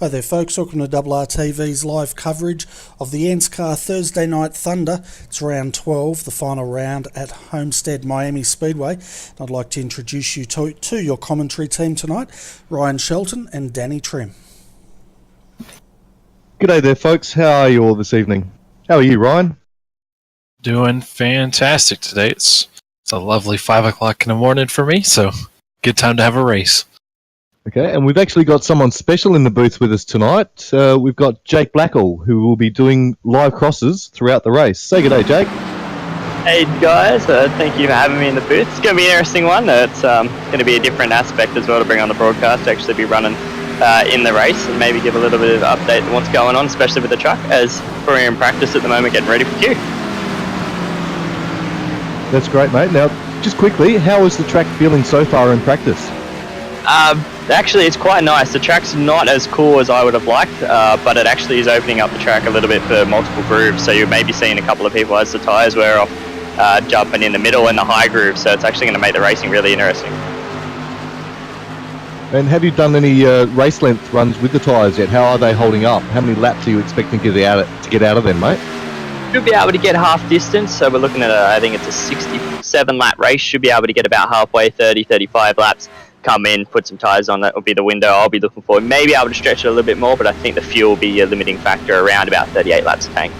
Hi there folks, welcome to RRTV's live coverage of the ANZCAR Thursday Night Thunder. It's round 12, the final round at Homestead, Miami Speedway. I'd like to introduce you to your commentary team tonight, Ryan Shelton and Danny Trim. G'day there folks, how are you all this evening? How are you, Ryan? Doing fantastic today. It's a lovely 5 o'clock in the morning for me, so good time to have a race. Okay, and we've actually got someone special in the booth with us tonight. We've got Jake Blackall, who will be doing live crosses throughout the race. Say good day, Jake. Hey guys, thank you for having me in the booth. It's going to be an interesting one. It's going to be a different aspect as well to bring on the broadcast, to actually be running in the race and maybe give a little bit of update on what's going on, especially with the truck, as we're in practice at the moment getting ready for Q. That's great, mate. Now, just quickly, how is the track feeling so far in practice? Actually, it's quite nice. The track's not as cool as I would have liked, but it actually is opening up the track a little bit for multiple grooves. So you may be seeing a couple of people as the tyres wear off, jumping in the middle and the high groove. So it's actually going to make the racing really interesting. And have you done any race length runs with the tyres yet? How are they holding up? How many laps are you expecting to get out of them, mate? Should be able to get half distance. So we're looking at, I think it's a 67 lap race. Should be able to get about halfway, 30, 35 laps. Come in, put some tyres on. That will be the window I'll be looking for. Maybe able to stretch it a little bit more, but I think the fuel will be a limiting factor around about 38 laps a tank.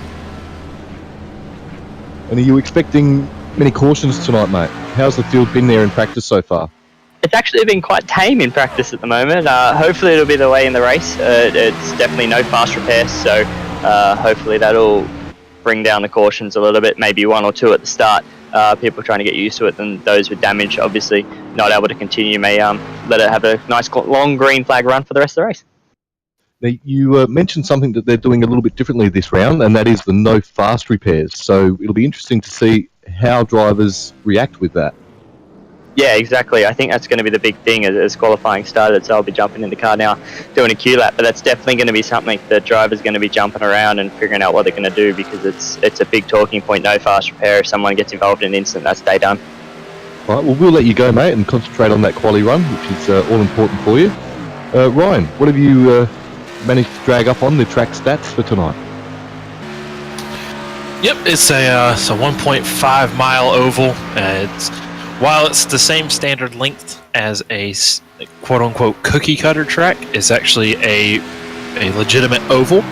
And are you expecting many cautions tonight, mate? How's the field been there in practice so far? It's actually been quite tame in practice at the moment. Hopefully it'll be the way in the race. It's definitely no fast repairs, so hopefully that'll bring down the cautions a little bit, maybe one or two at the start. People trying to get used to it, and those with damage obviously not able to continue may let it have a nice long green flag run for the rest of the race. Now, you mentioned something that they're doing a little bit differently this round, and that is the no fast repairs. So it'll be interesting to see how drivers react with that. Yeah, exactly. I think that's going to be the big thing as qualifying started. So I'll be jumping in the car now, doing a Q lap. But that's definitely going to be something the driver's going to be jumping around and figuring out what they're going to do, because it's a big talking point. No fast repair. If someone gets involved in an incident, that's day done. All right, well, we'll let you go, mate, and concentrate on that quali run, which is all important for you. Ryan, what have you managed to drag up on the track stats for tonight? Yep, it's a 1.5 mile oval. While it's the same standard length as a quote-unquote cookie-cutter track, it's actually a legitimate oval,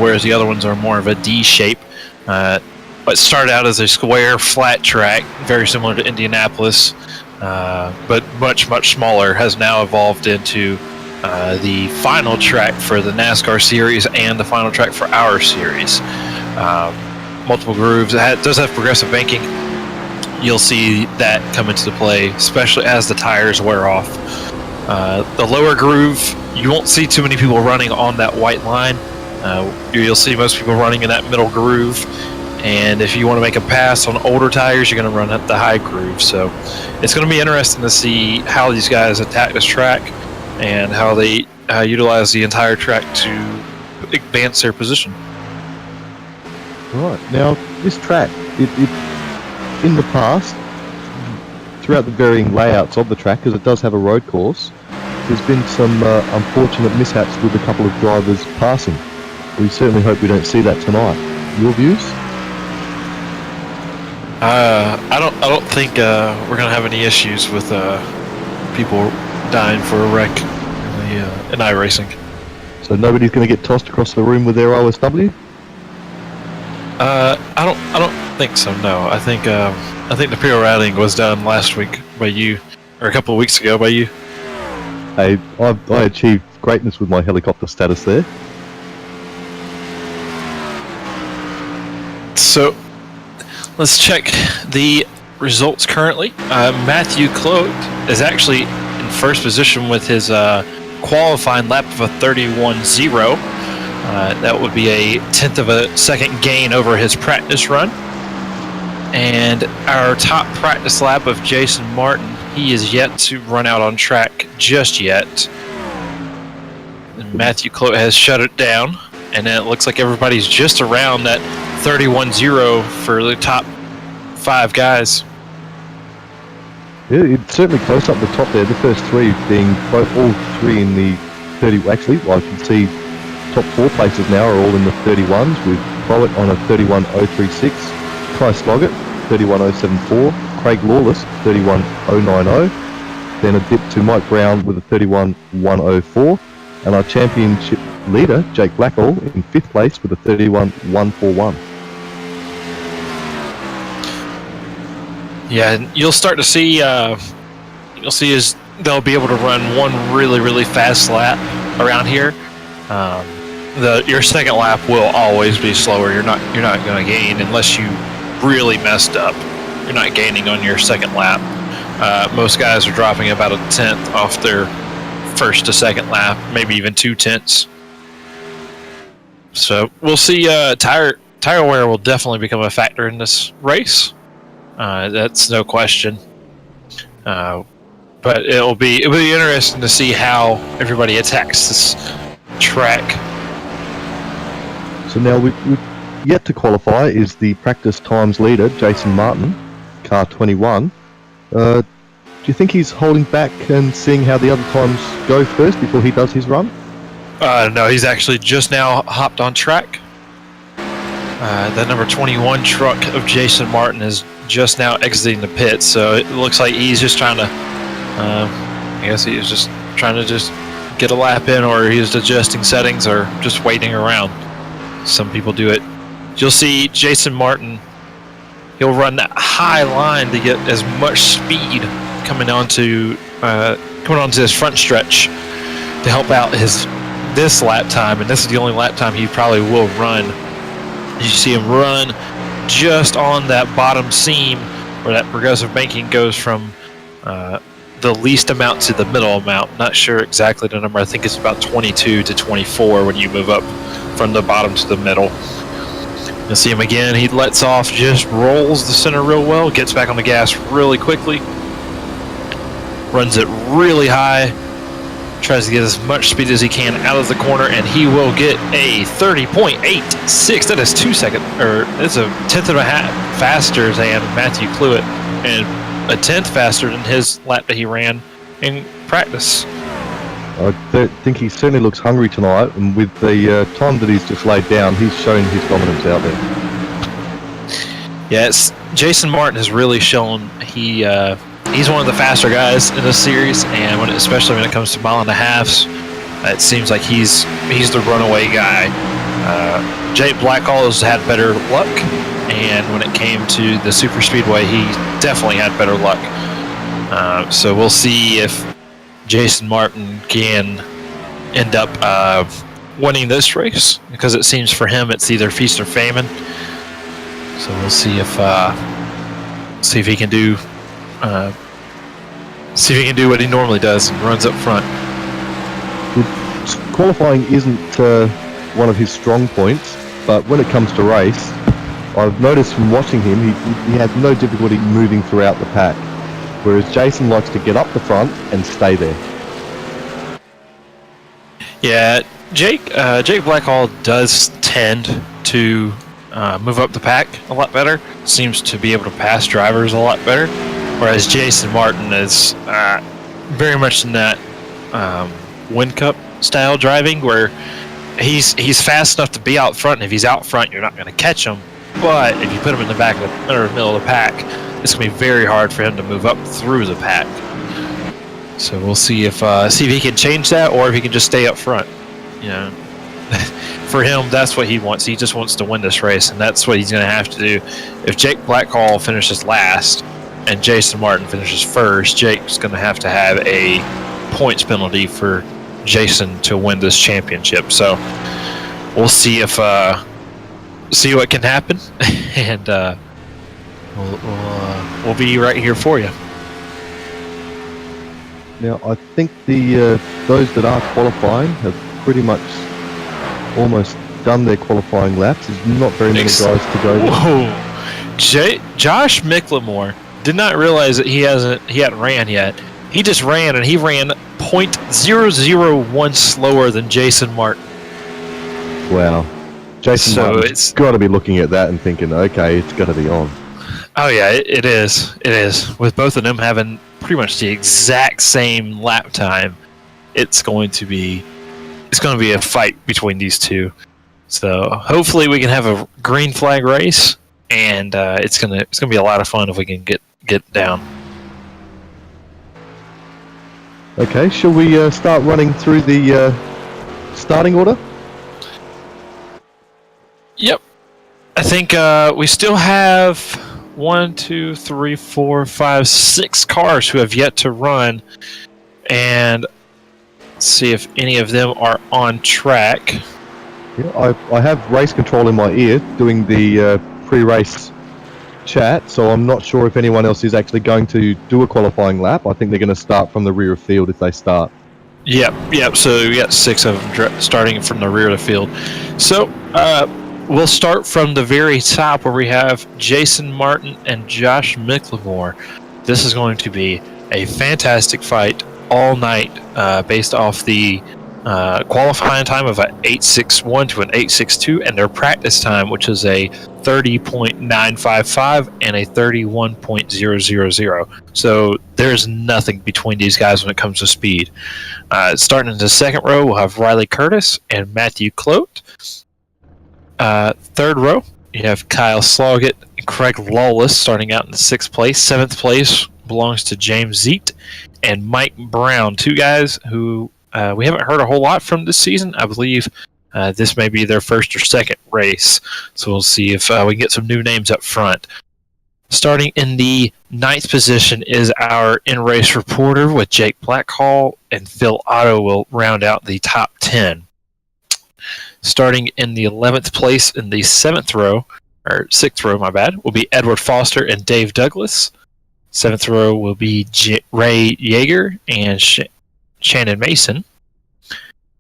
whereas the other ones are more of a D shape. It started out as a square, flat track, very similar to Indianapolis, but much, much smaller, has now evolved into the final track for the NASCAR series and the final track for our series. Multiple grooves. It does have progressive banking. You'll see that come into play, especially as the tires wear off. The lower groove, you won't see too many people running on that white line. You'll see most people running in that middle groove. And if you want to make a pass on older tires, you're going to run up the high groove. So it's going to be interesting to see how these guys attack this track and how they utilize the entire track to advance their position. Right. Now, this track, in the past, throughout the varying layouts of the track, because it does have a road course, there's been some unfortunate mishaps with a couple of drivers passing. We certainly hope we don't see that tonight. Your views? I don't think we're gonna have any issues with people dying for a wreck in iracing. So nobody's going to get tossed across the room with their OSW? I don't think so. No, I think the pure routing was done last week by you, or a couple of weeks ago by you. Hey, I achieved greatness with my helicopter status there. So let's check the results currently. Matthew Clote is actually in first position with his qualifying lap of a 31.0. That would be a tenth of a second gain over his practice run. And our top practice lap of Jason Martin, he is yet to run out on track just yet. And Matthew Clote has shut it down, and then it looks like everybody's just around that 31.0 for the top 5 guys. Yeah, it's certainly close up the top there, the first three being all three in the 30. Actually, I can see top 4 places now are all in the 31s, with Bowitt on a 31.036, Kai Sloggett 31.074, Craig Lawless 31.090, then a dip to Mike Brown with a 31.104, and our championship leader Jake Blackall in 5th place with a 31.141. Yeah, and you'll start to see. You'll see as they'll be able to run one really fast lap around here. Your second lap will always be slower. You're not going to gain unless you really messed up. You're not gaining on your second lap. Most guys are dropping about a tenth off their first to second lap, maybe even 2 tenths. So we'll see. Tire wear will definitely become a factor in this race. That's no question. But it'll be interesting to see how everybody attacks this track. So now we've yet to qualify is the practice times leader, Jason Martin, car 21. Do you think he's holding back and seeing how the other times go first before he does his run? No, he's actually just now hopped on track. The number 21 truck of Jason Martin is just now exiting the pit, so it looks like he's just trying to, I guess he was just trying to just get a lap in, or he's adjusting settings, or just waiting around. Some people do it. You'll see Jason Martin, he'll run that high line to get as much speed coming onto his front stretch to help out this lap time, and this is the only lap time he probably will run. You see him run just on that bottom seam where that progressive banking goes from the least amount to the middle amount. Not sure exactly the number. I think it's about 22 to 24 when you move up from the bottom to the middle. You'll see him again. He lets off, just rolls the center real well, gets back on the gas really quickly, runs it really high, tries to get as much speed as he can out of the corner, and he will get a 30.86. That is 2 seconds, or it's a tenth and a half faster than Matthew Cluett, and a tenth faster than his lap that he ran in practice. I think he certainly looks hungry tonight, and with the time that he's just laid down, he's shown his dominance out there. Yes, Jason Martin has really shown he's one of the faster guys in this series, and especially when it comes to mile and a halves, it seems like he's the runaway guy. Jake Blackall has had better luck, and when it came to the super speedway, he definitely had better luck. So we'll see if Jason Martin can end up winning this race, because it seems for him it's either feast or famine. So we'll see if he can do what he normally does and runs up front. Qualifying isn't one of his strong points, but when it comes to race, I've noticed from watching him, he had no difficulty moving throughout the pack, whereas Jason likes to get up the front and stay there. Yeah, Jake Blackall does tend to move up the pack a lot better, seems to be able to pass drivers a lot better, whereas Jason Martin is very much in that Wind Cup style driving, where he's fast enough to be out front, and if he's out front, you're not going to catch him. But if you put him in the back or middle of the pack, it's going to be very hard for him to move up through the pack. So we'll see if he can change that, or if he can just stay up front. You know, for him, that's what he wants. He just wants to win this race, and that's what he's going to have to do. If Jake Blackall finishes last and Jason Martin finishes first, Jake's going to have a points penalty for Jason to win this championship. So we'll see if see what can happen, and we'll be right here for you. Now, I think those that are qualifying have pretty much almost done their qualifying laps. There's not very many guys to go there. Whoa. Josh Micklemore did not realize that he hadn't ran yet. He just ran, and he ran 0.001 slower than Jason Martin. Wow. Jason Martin's got to be looking at that and thinking, okay, it's got to be on. Oh yeah, it is. It is. With both of them having pretty much the exact same lap time, it's going to be it's going to be a fight between these two. So hopefully we can have a green flag race, and it's gonna be a lot of fun if we can get down. Okay, shall we start running through the starting order? Yep. I think we still have 1, 2, 3, 4, 5, 6 cars who have yet to run, and let's see if any of them are on track. Yeah, I have race control in my ear doing the pre-race chat, so I'm not sure if anyone else is actually going to do a qualifying lap. I think they're going to start from the rear of field if they start. Yep. So we got 6 of them starting from the rear of the field. So we'll start from the very top where we have Jason Martin and Josh McLemore. This is going to be a fantastic fight all night, based off the qualifying time of an 8.61 to an 8.62, and their practice time, which is a 30.955 and a 31.000. So there's nothing between these guys when it comes to speed. Starting in the second row, we'll have Riley Curtis and Matthew Clote. Third row, you have Kyle Sloggett and Craig Lawless starting out in the 6th place. 7th place belongs to James Zeet and Mike Brown, 2 guys who we haven't heard a whole lot from this season. I believe this may be their first or second race, so we'll see if we can get some new names up front. Starting in the 9th position is our in-race reporter with Jake Blackhall, and Phil Otto will round out the top 10. Starting in the 11th place in the 6th row, my bad, will be Edward Foster and Dave Douglas. 7th row will be Ray Yeager and Shannon Mason.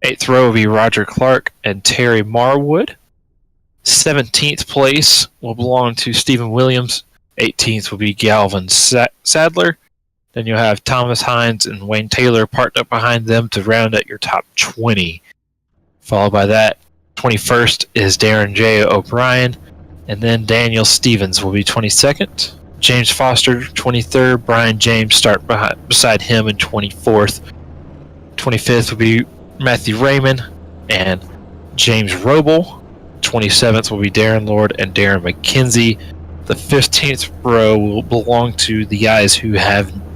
8th row will be Roger Clark and Terry Marwood. 17th place will belong to Stephen Williams. 18th will be Galvin Sadler. Then you'll have Thomas Hines and Wayne Taylor parked up behind them to round out your top 20. Followed by that, 21st is Darren J. O'Brien, and then Daniel Stevens will be 22nd. James Foster, 23rd. Brian James start beside him in 24th. 25th will be Matthew Raymond and James Roble. 27th will be Darren Lord and Darren McKenzie. The 15th row will belong to the guys who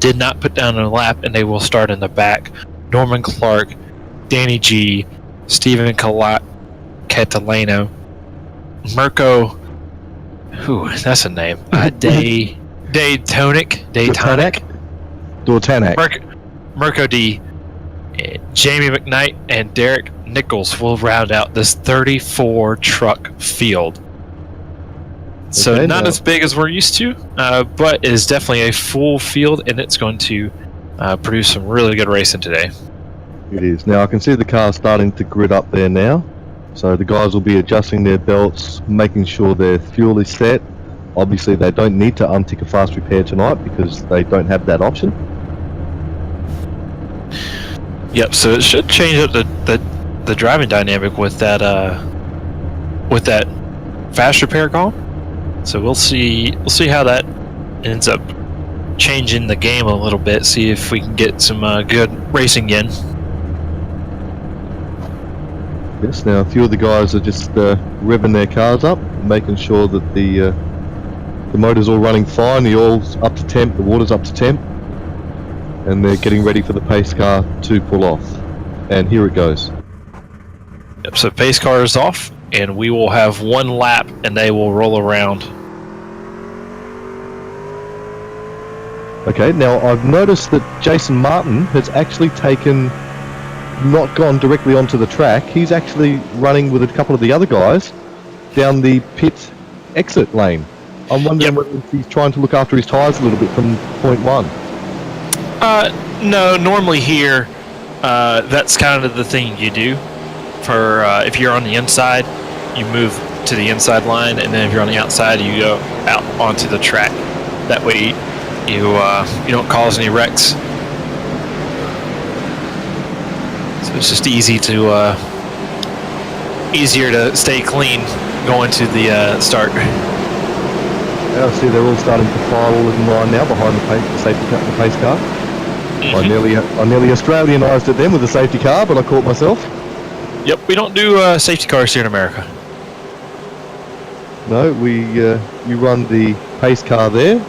did not put down a lap, and they will start in the back. Norman Clark, Danny G, Stephen Catalano, Mirko, that's a name. Daytonic, Mirko D, Jamie McKnight, and Derek Nichols will round out this 34 truck field. So Okay, not as big as we're used to, but is definitely a full field, and it's going to produce some really good racing today. It is. Now I can see the car starting to grid up there now. So the guys will be adjusting their belts, making sure their fuel is set. Obviously they don't need to untick a fast repair tonight because they don't have that option. Yep, so it should change up the driving dynamic with that fast repair call. So we'll see how that ends up changing the game a little bit. See if we can get some good racing in. Yes. Now a few of the guys are just revving their cars up, making sure that the motor's all running fine, the oil's up to temp, the water's up to temp, and they're getting ready for the pace car to pull off. And here it goes. Yep, so pace car is off, and we will have one lap, and they will roll around. Okay, now I've noticed that Jason Martin has actually not gone directly onto the track. He's actually running with a couple of the other guys down the pit exit lane. I'm wondering whether he's trying to look after his tyres a little bit from point 1. No, normally here, that's kind of the thing you do. For if you're on the inside, you move to the inside line, and then if you're on the outside, you go out onto the track. That way you don't cause any wrecks. So it's just easier to stay clean going to the start. Yeah, I see they're all starting to file in line now behind the safety car, the pace car. Mm-hmm. I nearly Australianised it then with the safety car, but I caught myself. Yep, we don't do safety cars here in America. No, you run the pace car there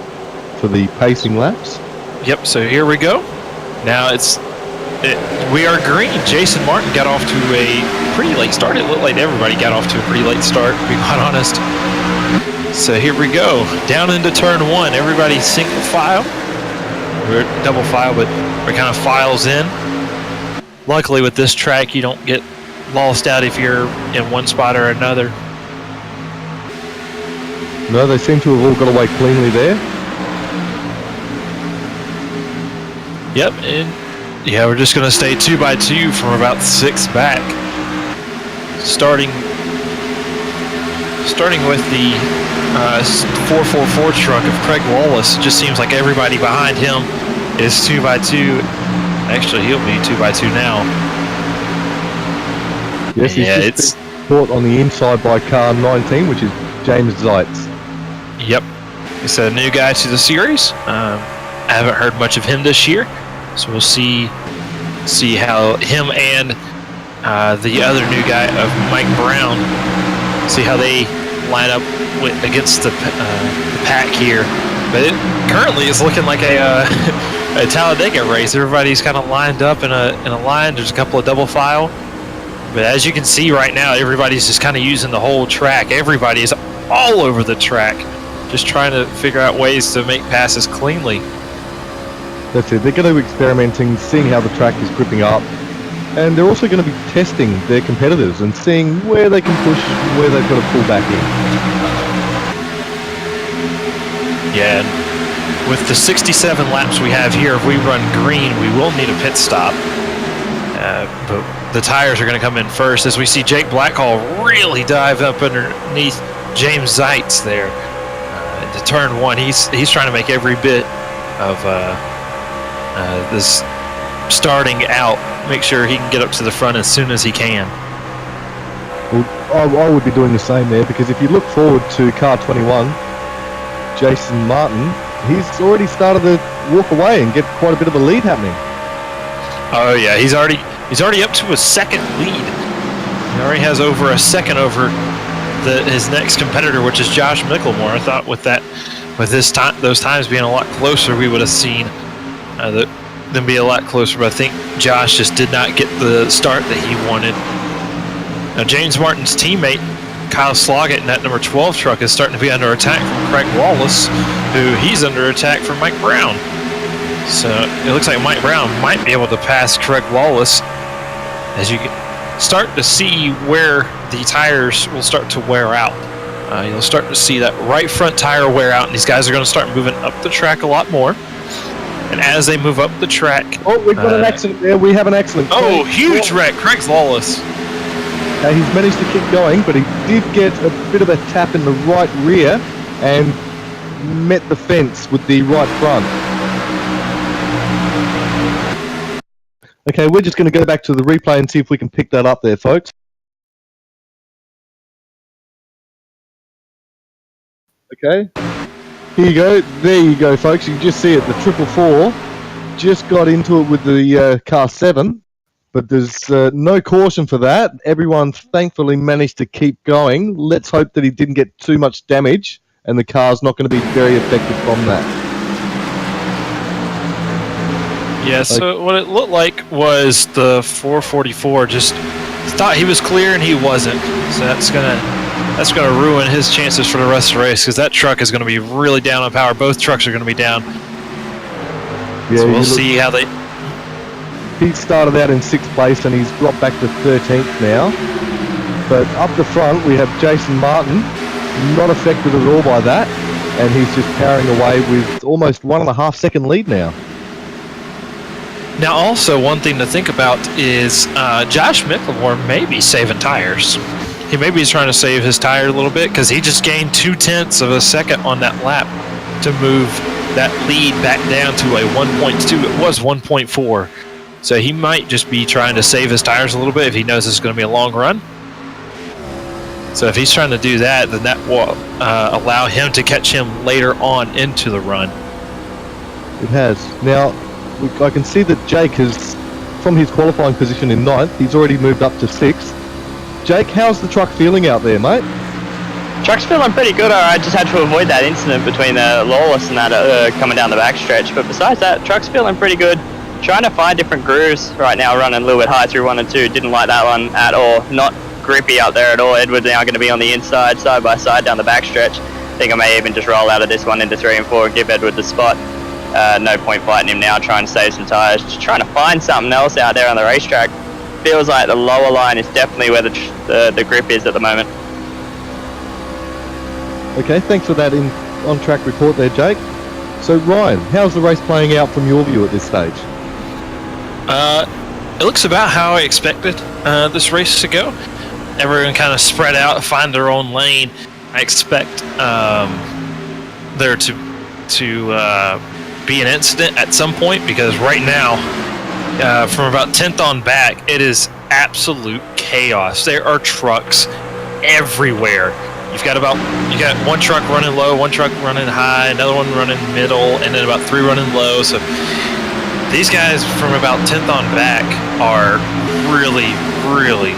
for the pacing laps. Yep, so here we go. Now we are green. Jason Martin got off to a pretty late start. It looked like everybody got off to a pretty late start, to be quite honest. So here we go. Down into turn 1. Everybody single file. We're double file, but we're kind of files in. Luckily with this track, you don't get lost out if you're in one spot or another. No, they seem to have all got away cleanly there. Yep, and yeah, we're just going to stay 2 by 2 from about 6 back. Starting with the 444 truck of Craig Wallace. It just seems like everybody behind him is 2 by 2. Actually, he'll be 2 by 2 now. Yes, he's just been caught on the inside by car 19, which is James Zeitz. Yep, he's a new guy to the series. I haven't heard much of him this year, so we'll see how him and the other new guy of Mike Brown, see how they line up against the pack here. But it currently is looking like a Talladega race. Everybody's kind of lined up in a line. There's a couple of double file, but as you can see right now, everybody's just kind of using the whole track. Everybody is all over the track, just trying to figure out ways to make passes cleanly. That's it. They're going to be experimenting, seeing how the track is gripping up, and they're also going to be testing their competitors and seeing where they can push, where they've got to pull back in. Yeah, and with the 67 laps we have here, if we run green, we will need a pit stop. But the tires are going to come in first, as we see Jake Blackhall really dive up underneath James Zeitz there. To turn 1, he's trying to make every bit of this starting out, make sure he can get up to the front as soon as he can. Well, I would be doing the same there, because if you look forward to car 21, Jason Martin, he's already started to walk away and get quite a bit of a lead happening. Oh yeah, he's already up to a second lead. He already has over a second over his next competitor, which is Josh Micklemore. I thought with those times being a lot closer, we would have seen them be a lot closer. But I think Josh just did not get the start that he wanted. Now James Martin's teammate Kyle Sloggett in that number 12 truck is starting to be under attack from Craig Wallace, who he's under attack from Mike Brown. So it looks like Mike Brown might be able to pass Craig Wallace, as you can start to see where the tires will start to wear out. You'll start to see that right front tire wear out, and these guys are going to start moving up the track a lot more. And as they move up the track... Oh, we've got an accident there. We have an accident. Oh, huge wreck. Craig's Wallace. He's managed to keep going, but he did get a bit of a tap in the right rear and met the fence with the right front. Okay, we're just going to go back to the replay and see if we can pick that up there, folks. Okay, here you go. There you go, folks. You can just see it. The 444 just got into it with the car 7, but there's no caution for that. Everyone thankfully managed to keep going. Let's hope that he didn't get too much damage and the car's not going to be very affected from that. Yeah, so what it looked like was the 444 just thought he was clear and he wasn't. So that's gonna ruin his chances for the rest of the race, because that truck is gonna be really down on power. Both trucks are gonna be down. Yeah, so we'll see how they... He started out in 6th place and he's dropped back to 13th now. But up the front we have Jason Martin, not affected at all by that, and he's just powering away with almost 1.5 second lead now. Now, also, one thing to think about is Josh Micklemore may be saving tires. He maybe is trying to save his tire a little bit, because he just gained 0.2 of a second on that lap to move that lead back down to a 1.2. It was 1.4. So he might just be trying to save his tires a little bit if he knows it's going to be a long run. So if he's trying to do that, then that will allow him to catch him later on into the run. It has. Now, I can see that Jake has, from his qualifying position in 9th, he's already moved up to 6th. Jake, how's the truck feeling out there, mate? Truck's feeling pretty good. I just had to avoid that incident between Lawless and that coming down the backstretch. But besides that, truck's feeling pretty good. Trying to find different grooves right now, running a little bit high through 1 and 2. Didn't like that one at all. Not grippy out there at all. Edward's now going to be on the inside, side by side down the backstretch. I think I may even just roll out of this one into 3 and 4 and give Edward the spot. No point fighting him now, trying to save some tyres. Just trying to find something else out there on the racetrack. Feels like the lower line is definitely where the grip is at the moment. Okay, thanks for that on-track report there, Jake. So, Ryan, how's the race playing out from your view at this stage? It looks about how I expected this race to go. Everyone kind of spread out, find their own lane. I expect there to be an incident at some point, because right now, from about 10th on back, it is absolute chaos. There are trucks everywhere. You got one truck running low, one truck running high, another one running middle, and then about 3 running low. So these guys from about 10th on back are really, really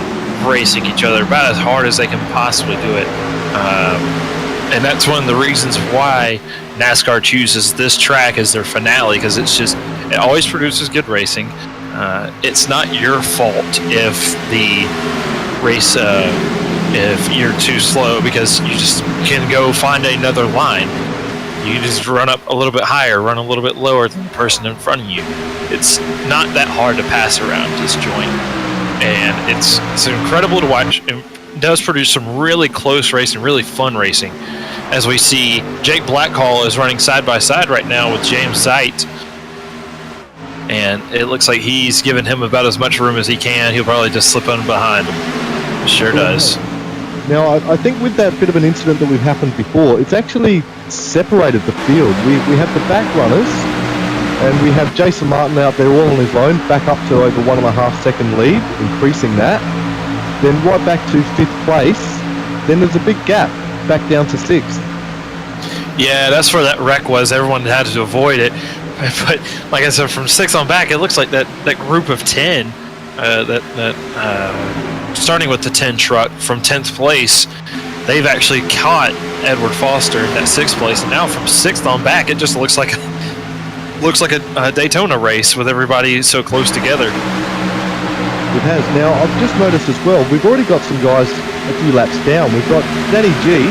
racing each other about as hard as they can possibly do it. And that's one of the reasons why NASCAR chooses this track as their finale, because it always produces good racing. It's not your fault if the race, if you're too slow, because you just can go find another line. You can just run up a little bit higher, run a little bit lower than the person in front of you. It's not that hard to pass around this joint, and it's incredible to watch. It does produce some really close racing, really fun racing. As we see, Jake Blackhall is running side by side right now with James Zeit, and it looks like he's given him about as much room as he can. He'll probably just slip on behind him. Sure does. Now, I think with that bit of an incident that we've happened before, it's actually separated the field. We have the back runners, and we have Jason Martin out there all on his own, back up to over 1.5 second lead, increasing that. Then right back to 5th place. Then there's a big gap back down to 6th. Yeah, that's where that wreck was. Everyone had to avoid it. But like I said, from 6th on back, it looks like that group of 10, starting with the 10 truck from 10th place, they've actually caught Edward Foster in that 6th place, and now from 6th on back, it just looks like a Daytona race with everybody so close together. It has. Now, I've just noticed as well, we've already got some guys a few laps down. We've got Danny G,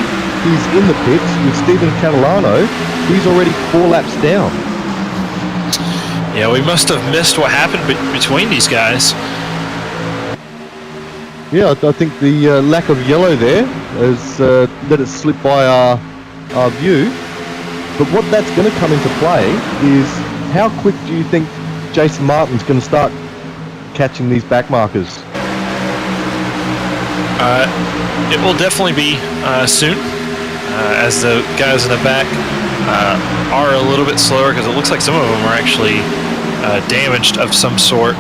he's in the pits with Stephen Catalano. He's already 4 laps down. Yeah, we must have missed what happened between these guys. Yeah, I think the lack of yellow there has let it slip by our view. But what that's going to come into play is how quick do you think Jason Martin's going to start catching these back markers? It will definitely be soon, as the guys in the back are a little bit slower, because it looks like some of them are actually damaged of some sort.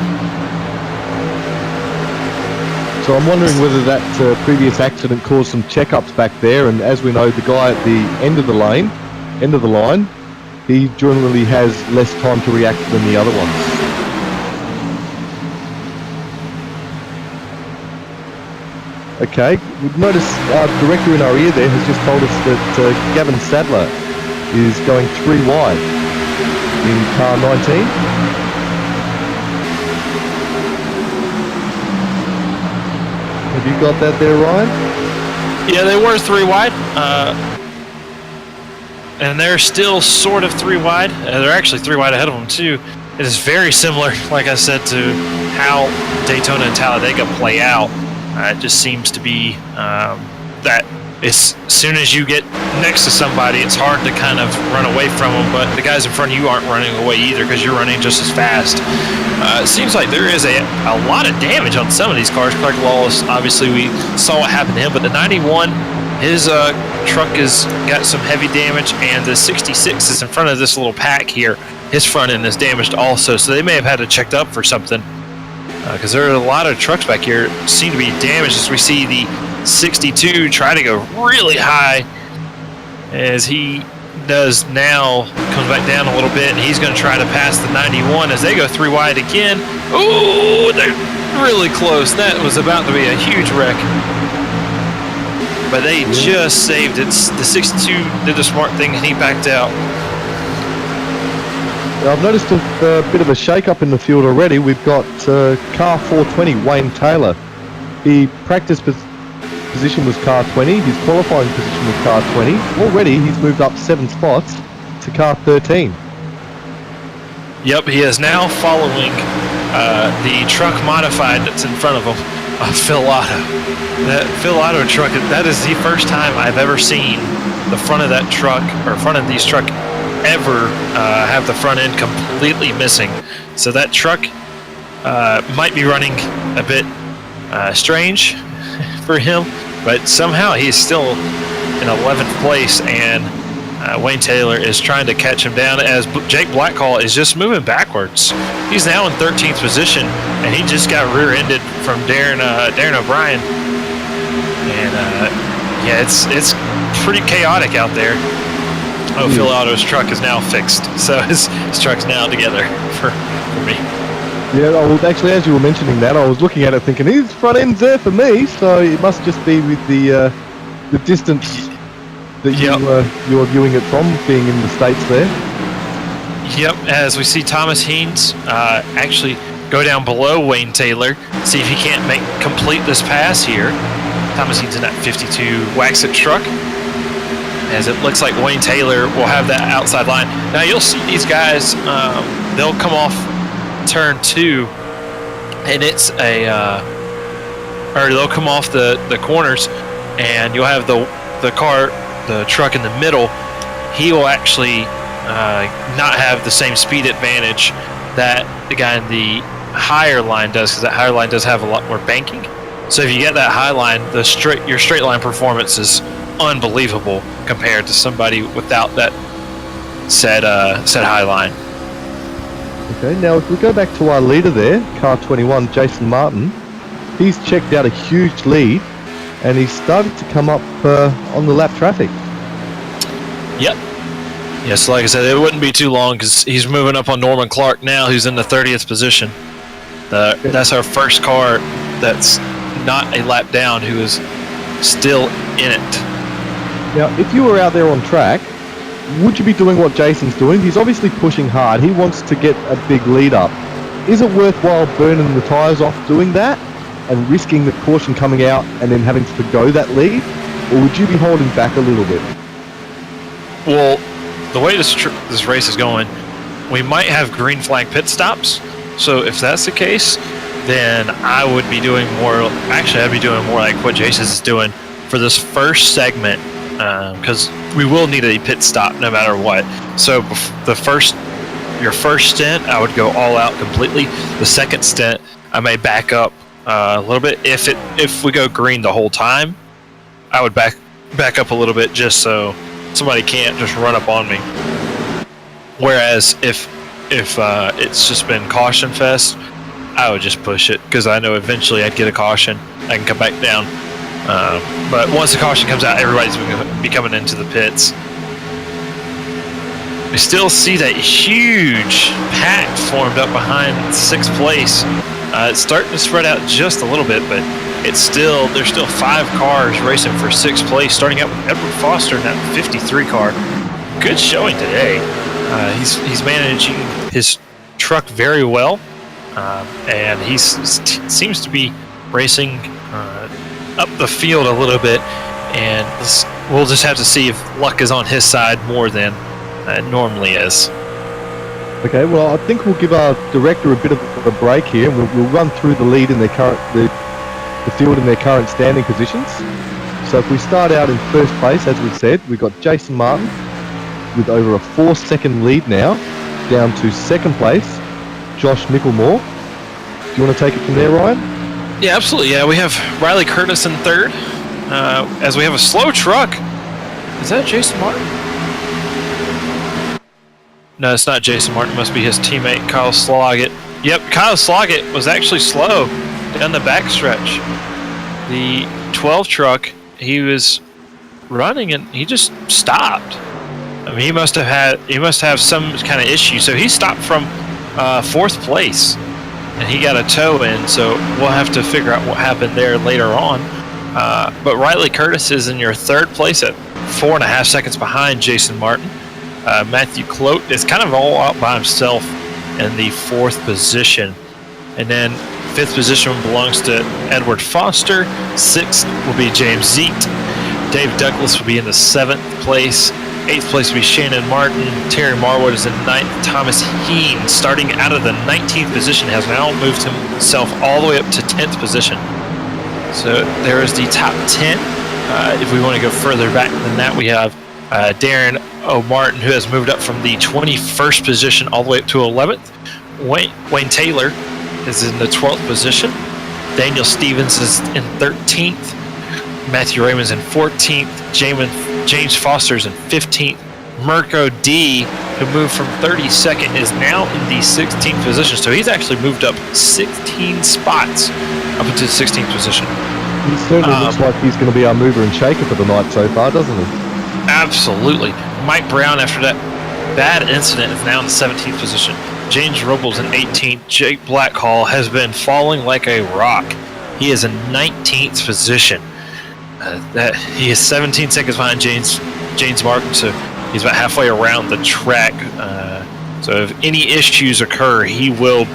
So I'm wondering whether that previous accident caused some checkups back there, and as we know, the guy at the end of the line, he generally has less time to react than the other ones. Okay, we've noticed our director in our ear there has just told us that Gavin Sadler is going 3 wide in car 19. Have you got that there, Ryan? Yeah, they were 3 wide, and they're still sort of 3 wide. They're actually 3 wide ahead of them too. It is very similar, like I said, to how Daytona and Talladega play out. It just seems to be that as soon as you get next to somebody, it's hard to kind of run away from them, but the guys in front of you aren't running away either, because you're running just as fast. It seems like there is a lot of damage on some of these cars. Clark Lawless, obviously we saw what happened to him, but the 91, his truck has got some heavy damage, and the 66 is in front of this little pack here. His front end is damaged also, so they may have had to check up for something, because there are a lot of trucks back here seem to be damaged, as we see the 62 try to go really high as he does now comes back down a little bit, and he's going to try to pass the 91 as they go 3 wide again. Ooh, they're really close. That was about to be a huge wreck. But they just saved it. The 62 did the smart thing, and he backed out. I've noticed a bit of a shake-up in the field already. We've got car 420, Wayne Taylor. He practice position was car 20. His qualifying position was car 20. Already, he's moved up 7 spots to car 13. Yep, he is now following the truck modified that's in front of him, Phil Otto. That Phil Otto truck, that is the first time I've ever seen the front of that truck, or front of these truck, ever have the front end completely missing. So that truck might be running a bit strange for him, but somehow he's still in 11th place, and Wayne Taylor is trying to catch him down as Jake Blackhall is just moving backwards. He's now in 13th position, and he just got rear-ended from Darren O'Brien. And yeah, it's pretty chaotic out there. Oh, Phil Otto's truck is now fixed, so his truck's now together for me. Yeah, well, actually, as you were mentioning that, I was looking at it thinking, his front end's there for me, so it must just be with the distance that you are viewing it from, being in the States there. Yep, as we see Thomas Haynes actually go down below Wayne Taylor, see if he can't complete this pass here. Thomas Haynes in that 52 Waxit truck, as it looks like Wayne Taylor will have that outside line. Now you'll see these guys, they'll come off turn 2, and it's or they'll come off the corners, and you'll have the truck in the middle. He will actually not have the same speed advantage that the guy in the higher line does, because that higher line does have a lot more banking. So if you get that high line, your straight line performance is unbelievable compared to somebody without that said high line. Okay, now if we go back to our leader there, car 21, Jason Martin, he's checked out a huge lead, and he's started to come up on the lap traffic. Yep. Yes, like I said, it wouldn't be too long because he's moving up on Norman Clark now, who's in the 30th position. That's our first car that's not a lap down who is still in it. Now, if you were out there on track, would you be doing what Jason's doing? He's obviously pushing hard. He wants to get a big lead up. Is it worthwhile burning the tyres off doing that and risking the caution coming out and then having to go that lead? Or would you be holding back a little bit? Well, the way this race is going, we might have green flag pit stops. So if that's the case, then I would be doing more. Actually, I'd be doing more like what Jason is doing for this first segment, because we will need a pit stop no matter what. So your first stint, I would go all out completely. The second stint, I may back up a little bit. If we go green the whole time, I would back up a little bit just so somebody can't just run up on me. Whereas if it's just been caution fest, I would just push it because I know eventually I'd get a caution. I can come back down. But once the caution comes out, everybody's going to be coming into the pits. We still see that huge pack formed up behind 6th place. It's starting to spread out just a little bit, but there's still 5 cars racing for 6th place, starting out with Edward Foster in that 53 car. Good showing today. He's managing his truck very well, and he seems to be racing up the field a little bit, and we'll just have to see if luck is on his side more than it normally is. Okay, well, I think we'll give our director a bit of a break here, and we'll run through the lead in the field in their current standing positions. So if we start out in 1st place, as we said, we've got Jason Martin with over a 4-second lead now, down to 2nd place, Josh Micklemore. Do you want to take it from there, Ryan? Yeah, absolutely. Yeah, we have Riley Curtis in 3rd, as we have a slow truck. Is that Jason Martin? No, it's not Jason Martin. It must be his teammate, Kyle Sloggett. Yep, Kyle Sloggett was actually slow down the backstretch. The 12 truck, he was running and he just stopped. I mean, he must have some kind of issue. So he stopped from 4th place, and he got a tow in. So we'll have to figure out what happened there later on. But Riley Curtis is in your 3rd place at 4.5 seconds behind Jason Martin. Matthew Clote is kind of all out by himself in the 4th position. And then 5th position belongs to Edward Foster. 6th will be James Zeet. Dave Douglas will be in the 7th place. 8th place will be Shannon Martin. Terry Marwood is in 9th. Thomas Heen, starting out of the 19th position, has now moved himself all the way up to 10th position. So there is the top 10. If we want to go further back than that, we have Darren O'Martin, who has moved up from the 21st position all the way up to 11th. Wayne Taylor is in the 12th position. Daniel Stevens is in 13th. Matthew Raymond's in 14th. James Foster's in 15th. Mirko D, who moved from 32nd, is now in the 16th position. So he's actually moved up 16 spots up into the 16th position. He certainly looks like he's going to be our mover and shaker for the night so far, doesn't he? Absolutely. Mike Brown, after that bad incident, is now in the 17th position. James Robles in 18th. Jake Blackhall has been falling like a rock. He is in 19th position. He is 17 seconds behind James Martin, so he's about halfway around the track. So if any issues occur, he will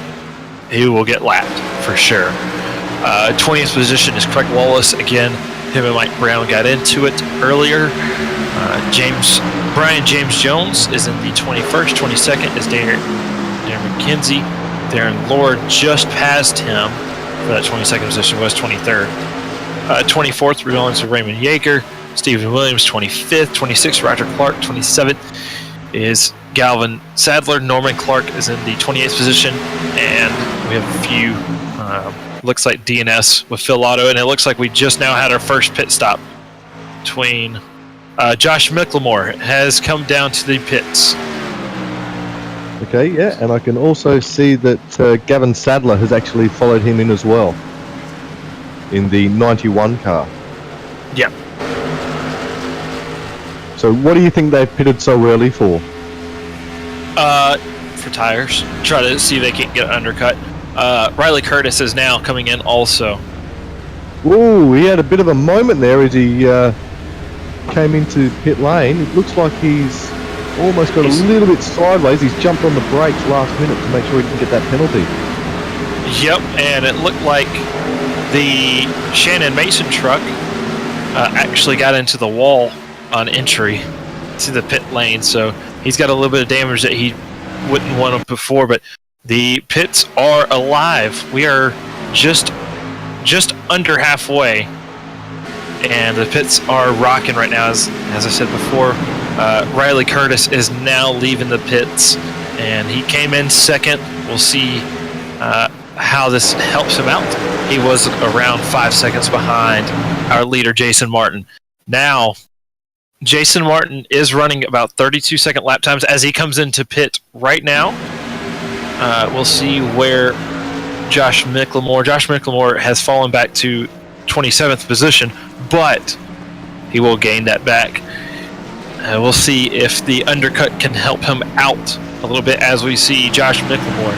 get lapped for sure. 20th position is Craig Wallace. Again, him and Mike Brown got into it earlier. Brian James Jones is in the 21st. 22nd is Darren McKenzie. Darren Lord just passed him for that 22nd position, was 23rd. 24th belongs to Raymond Yeager. Stephen Williams, 25th. 26th, Roger Clark. 27th is Galvin Sadler. Norman Clark is in the 28th position. And we have a few, looks like DNS with Phil Otto. And it looks like we just now had our first pit stop between Josh Micklemore has come down to the pits. Okay, yeah, and I can also see that Gavin Sadler has actually followed him in as well in the 91 car. Yep. So what do you think they've pitted so early for? For tires. Try to see if they can get an undercut. Riley Curtis is now coming in also. Ooh, he had a bit of a moment there as he came into pit lane. It looks like he's almost got a little bit sideways. He's jumped on the brakes last minute to make sure he can get that penalty. Yep, and it looked like the Shannon Mason truck actually got into the wall on entry to the pit lane, so he's got a little bit of damage that he wouldn't want to before, but the pits are alive. We are just under halfway, and the pits are rocking right now. As I said before, Riley Curtis is now leaving the pits, and he came in second. We'll see how this helps him out. He was around 5 seconds behind our leader, Jason Martin. Now, Jason Martin is running about 32-second lap times as he comes into pit right now. We'll see where Josh Micklemore has fallen back to 27th position, but he will gain that back. We'll see if the undercut can help him out a little bit as we see Josh Micklemore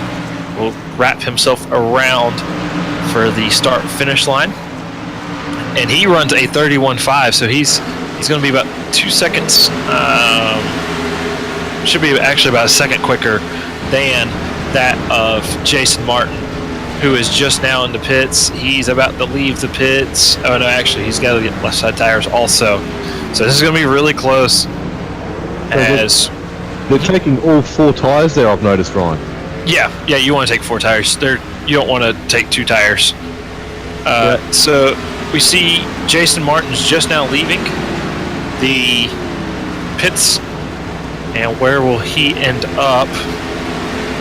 will wrap himself around for the start-finish line. And he runs a 31.5, so he's going to be about 2 seconds. Should be actually about a second quicker than that of Jason Martin, who is just now in the pits. He's about to leave the pits. Oh no, actually he's got to get left side tires also. So this is going to be really close. As they're taking all 4 tires there, I've noticed, Ryan. Yeah, you want to take 4 tires. You don't want to take 2 tires. Yeah. So we see Jason Martin's just now leaving the pits, and where will he end up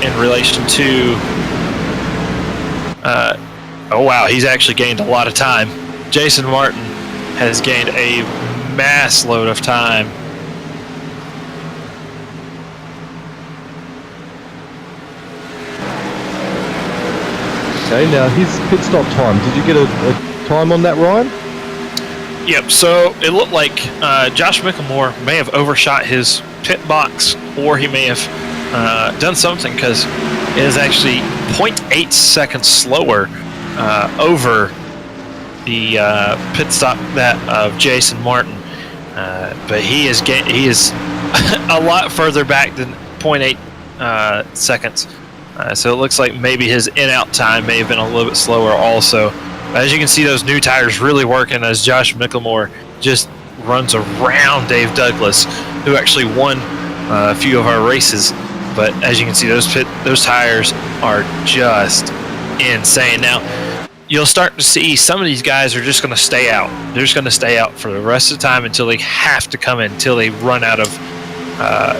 in relation to? Oh wow, he's actually gained a lot of time. Jason Martin has gained a mass load of time. Okay, now his pit stop time. Did you get a time on that, Ryan? Yep, so it looked like Josh Micklemore may have overshot his pit box, or he may have done something, because it is actually 0.8 seconds slower over the pit stop that of Jason Martin. But he is a lot further back than 0.8 seconds. So it looks like maybe his in-out time may have been a little bit slower also. As you can see, those new tires really working as Josh Micklemore just runs around Dave Douglas, who actually won a few of our races. But as you can see, those tires are just insane. Now, you'll start to see some of these guys are just going to stay out. They're just going to stay out for the rest of the time until they have to come in, until they run out of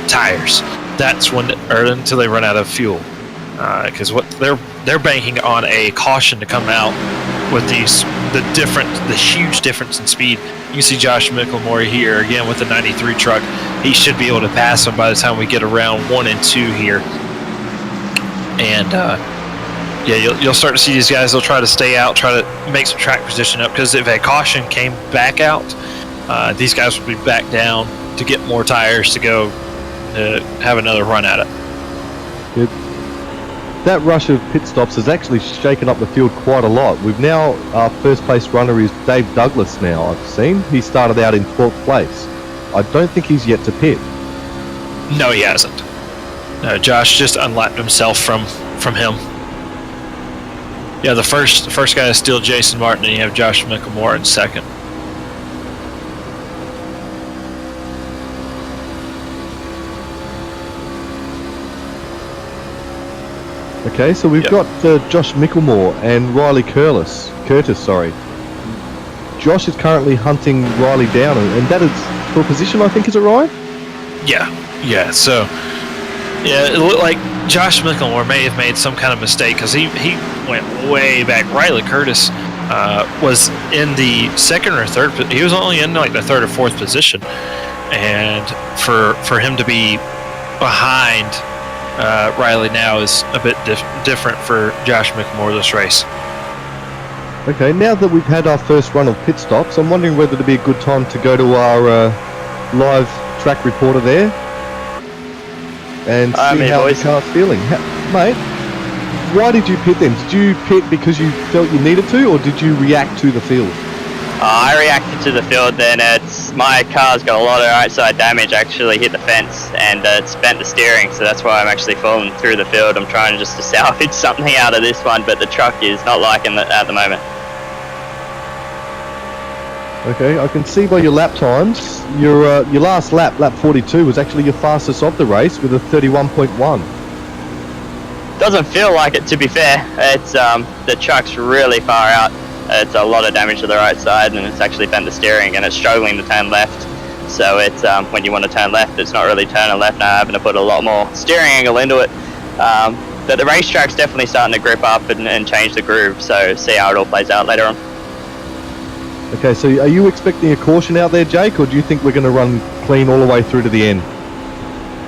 tires. That's when, or until they run out of fuel. Because what they're banking on a caution to come out with the huge difference in speed. You can see Josh Micklemore here again with the 93 truck. He should be able to pass him by the time we get around 1 and 2 here. And yeah, you'll start to see these guys. They'll try to stay out, try to make some track position up, because if a caution came back out, these guys would be back down to get more tires to go have another run at it. Good. That rush of pit stops has actually shaken up the field quite a lot. We've now, our first place runner is Dave Douglas now, I've seen. He started out in 12th place. I don't think he's yet to pit. No, he hasn't. No, Josh just unlapped himself from him. Yeah, the first guy is still Jason Martin, and you have Josh Micklemore in second. Okay, so we've got Josh Micklemore and Riley Curtis. Josh is currently hunting Riley down, and that is for position, I think, is it right? Yeah. So, yeah, it looked like Josh Micklemore may have made some kind of mistake, because he went way back. Riley Curtis was in the second or third. He was only in like the third or fourth position, and for him to be behind Riley now is a bit different for Josh Micklemore this race. Okay, now that we've had our first run of pit stops, I'm wondering whether it'd be a good time to go to our live track reporter there and see how the car's feeling. Mate, why did you pit then? Did you pit because you felt you needed to, or did you react to the field? I reacted to the field. Then my car's got a lot of right side damage. Actually hit the fence, and it's bent the steering, so that's why I'm actually falling through the field. I'm trying just to salvage something out of this one, but the truck is not liking it at the moment. Okay, I can see by your lap times, your last lap 42, was actually your fastest of the race with a 31.1. Doesn't feel like it, to be fair. It's the truck's really far out. It's a lot of damage to the right side, and it's actually bent the steering, and it's struggling to turn left. So it's when you want to turn left, it's not really turning left now, having to put a lot more steering angle into it. But the racetrack's definitely starting to grip up and change the groove, so see how it all plays out later on. Okay, so are you expecting a caution out there, Jake, or do you think we're going to run clean all the way through to the end?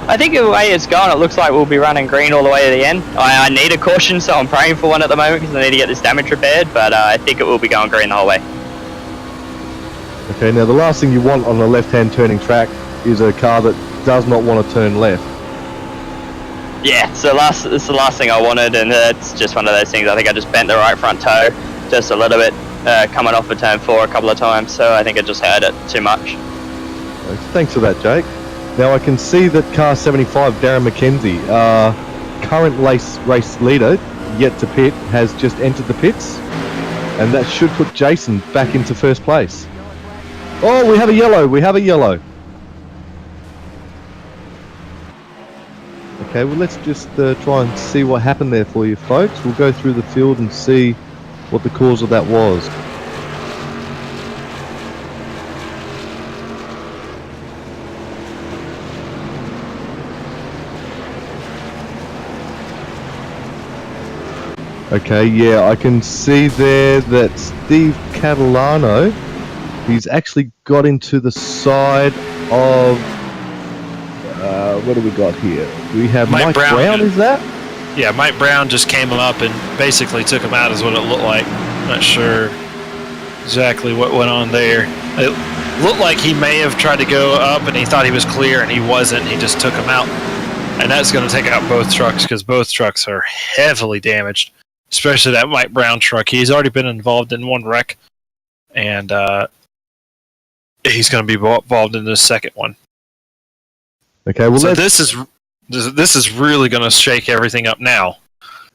I think the way it's going, it looks like we'll be running green all the way to the end. I need a caution, so I'm praying for one at the moment because I need to get this damage repaired, but I think it will be going green the whole way. Okay, now the last thing you want on a left-hand turning track is a car that does not want to turn left. Yeah, so it's the last thing I wanted, and it's just one of those things. I think I just bent the right front toe just a little bit, coming off of turn 4 a couple of times, so I think it just hurt it too much. Thanks for that, Jake. Now I can see that car 75, Darren McKenzie, current race leader, yet to pit, has just entered the pits, and that should put Jason back into first place. Oh, we have a yellow. Okay, well let's just try and see what happened there for you folks. We'll go through the field and see what the cause of that was. Okay, yeah, I can see there that Steve Catalano, he's actually got into the side of, what do we got here? We have Mike Brown, is that? Yeah, Mike Brown just came up and basically took him out is what it looked like. Not sure exactly what went on there. It looked like he may have tried to go up and he thought he was clear and he wasn't. He just took him out. And that's going to take out both trucks because both trucks are heavily damaged, especially that Mike Brown truck. He's already been involved in one wreck, and he's going to be involved in the second one. Okay, well, so this is really going to shake everything up now.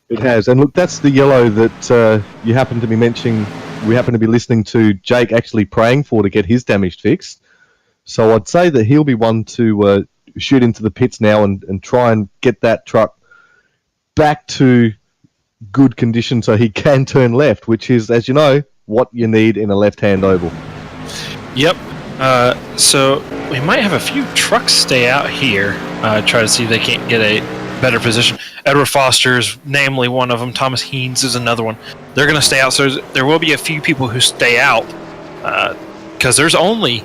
It has, and look, that's the yellow that you happen to be mentioning. We happen to be listening to Jake actually praying for to get his damage fixed. So I'd say that he'll be one to shoot into the pits now and try and get that truck back to good condition so he can turn left, which is, as you know, what you need in a left-hand oval. Yep. So we might have a few trucks stay out here, try to see if they can't get a better position. Edward Foster's namely one of them. Thomas Haynes is another one. They're going to stay out. So there will be a few people who stay out because there's only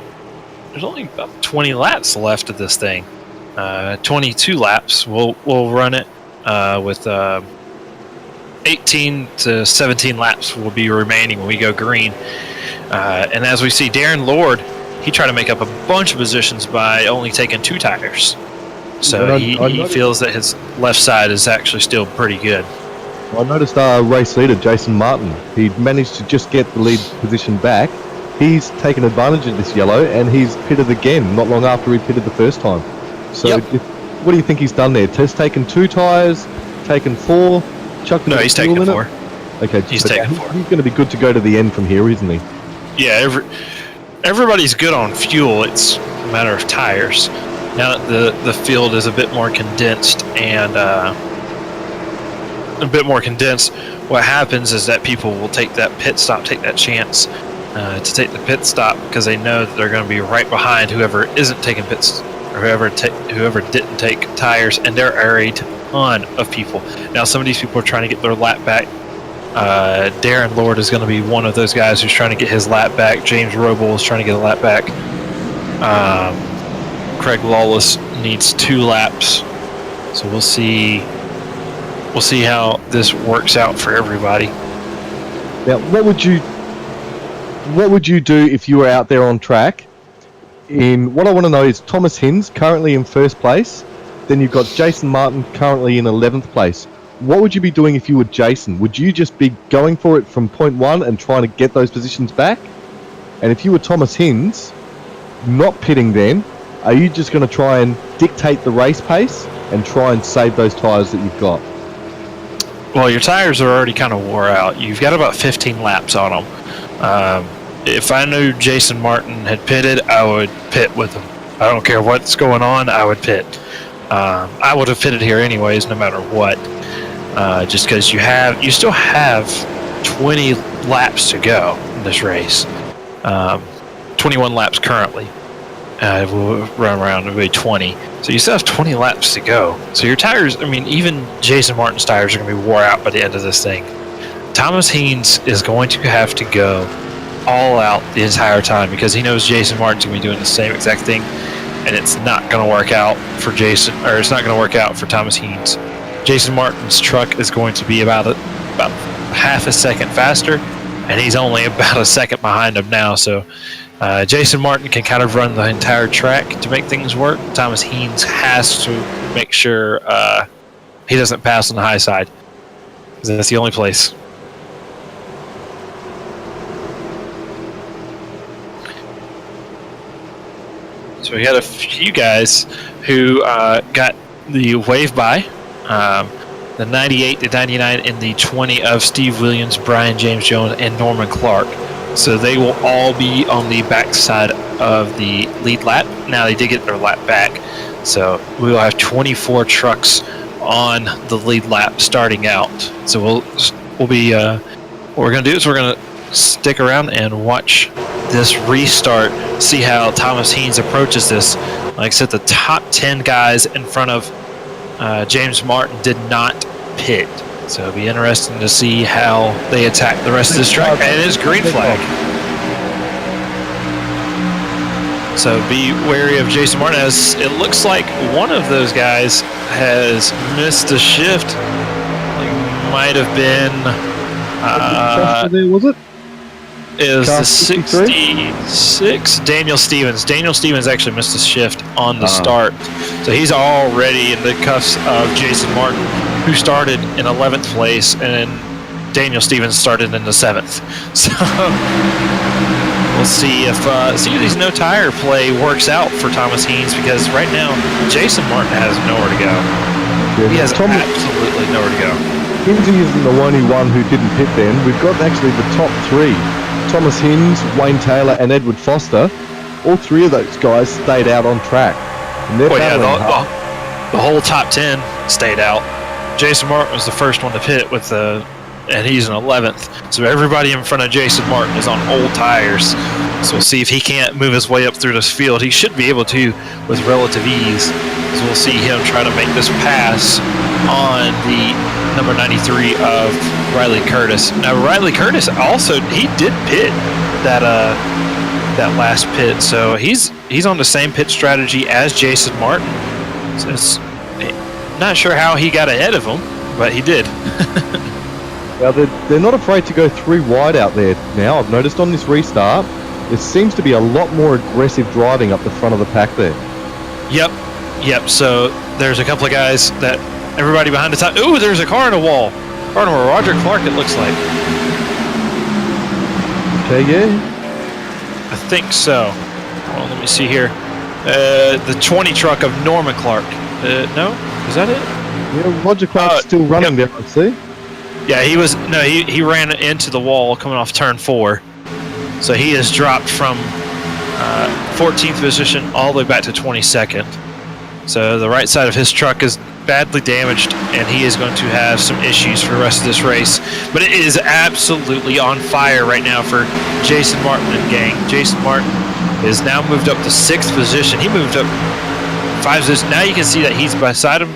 about 20 laps left of this thing. 22 laps. We'll run it with 18 to 17 laps will be remaining when we go green. And as we see, Darren Lord, he tried to make up a bunch of positions by only taking 2 tires. So he feels that his left side is actually still pretty good. I noticed our race leader, Jason Martin, he managed to just get the lead position back. He's taken advantage of this yellow, and he's pitted again not long after he pitted the first time. So what do you think he's done there? Has taken 2 tires, taken 4, chucked No, he's taken 4. Okay, he's taken 4. He's going to be good to go to the end from here, isn't he? Yeah, everybody's good on fuel. It's a matter of tires. Now that the field is a bit more condensed what happens is that people will take that pit stop, take that chance to take the pit stop because they know that they're going to be right behind whoever isn't taking pits or whoever didn't take tires, and there are a ton of people. Now some of these people are trying to get their lap back. Darren Lord is going to be one of those guys who's trying to get his lap back. James Roble is trying to get a lap back. Craig Lawless needs 2 laps, so we'll see how this works out for everybody. Now, what would you do if you were out there on track? What I want to know is Thomas Hinds currently in first place. Then you've got Jason Martin currently in 11th place. What would you be doing if you were Jason? Would you just be going for it from point 1 and trying to get those positions back? And if you were Thomas Hinds, not pitting then, are you just going to try and dictate the race pace and try and save those tyres that you've got? Well, your tires are already kind of wore out. You've got about 15 laps on them. If I knew Jason Martin had pitted, I would pit with him. I don't care what's going on, I would pit. I would have pitted here anyways, no matter what. Just because you still have 20 laps to go in this race. 21 laps currently. We'll run around, it'll be 20. So you still have 20 laps to go. So your tires, even Jason Martin's tires are going to be wore out by the end of this thing. Thomas Haynes is going to have to go all out the entire time because he knows Jason Martin's going to be doing the same exact thing, and it's not going to work out for it's not going to work out for Thomas Haynes. Jason Martin's truck is going to be about half a second faster, and he's only about a second behind him now. So Jason Martin can kind of run the entire track to make things work. Thomas Haynes has to make sure he doesn't pass on the high side because that's the only place. So we got a few guys who got the wave by. The 98 to 99 in the 20 of Steve Williams, Brian James Jones, and Norman Clark. So they will all be on the backside of the lead lap. Now they did get their lap back. So we will have 24 trucks on the lead lap starting out. So we'll be what we're gonna do is we're gonna stick around and watch this restart, see how Thomas Haynes approaches this. Like I said, the top 10 guys in front of James Martin did not pit. So it'll be interesting to see how they attack the rest of this track. And it is green flag. So be wary of Jason Martin, as it looks like one of those guys has missed a shift. Might have been... was it? is Car the 63? 66, Daniel Stevens. Daniel Stevens actually missed a shift on the start. So he's already in the cuffs of Jason Martin, who started in 11th place, and Daniel Stevens started in the 7th. So we'll see if these no tire play works out for Thomas Heens, because right now Jason Martin has nowhere to go. Yeah, He has absolutely nowhere to go. Hinsey isn't the only one who didn't pit then. We've got actually the top three. Thomas Hinds, Wayne Taylor and Edward Foster. All three of those guys stayed out on track. And they're battling hard. The whole top 10 stayed out. Jason Martin was the first one to pit and he's in 11th. So everybody in front of Jason Martin is on old tires. So we'll see if he can't move his way up through this field. He should be able to with relative ease. So we'll see him try to make this pass on the number 93 of Riley Curtis. Now Riley Curtis also, he did pit that last pit, so he's on the same pit strategy as Jason Martin. So it's not sure how he got ahead of him, but he did. Well, they're not afraid to go 3 wide out there now. I've noticed on this restart, there seems to be a lot more aggressive driving up the front of the pack there. Yep. So there's a couple of guys that everybody behind the top. Ooh, there's a car in a wall. Car in a wall. Roger Clark, it looks like. Okay, yeah. I think so. Well, let me see here. The 20 truck of Norman Clark. No, is that it? Yeah, Roger Clark's still running there, I see. Yeah, he ran into the wall coming off turn 4. So he has dropped from 14th position all the way back to 22nd. So the right side of his truck is badly damaged, and he is going to have some issues for the rest of this race. But it is absolutely on fire right now for Jason Martin and gang. Jason Martin is now moved up to 6th position. He moved up 5 positions. Now you can see that he's beside him,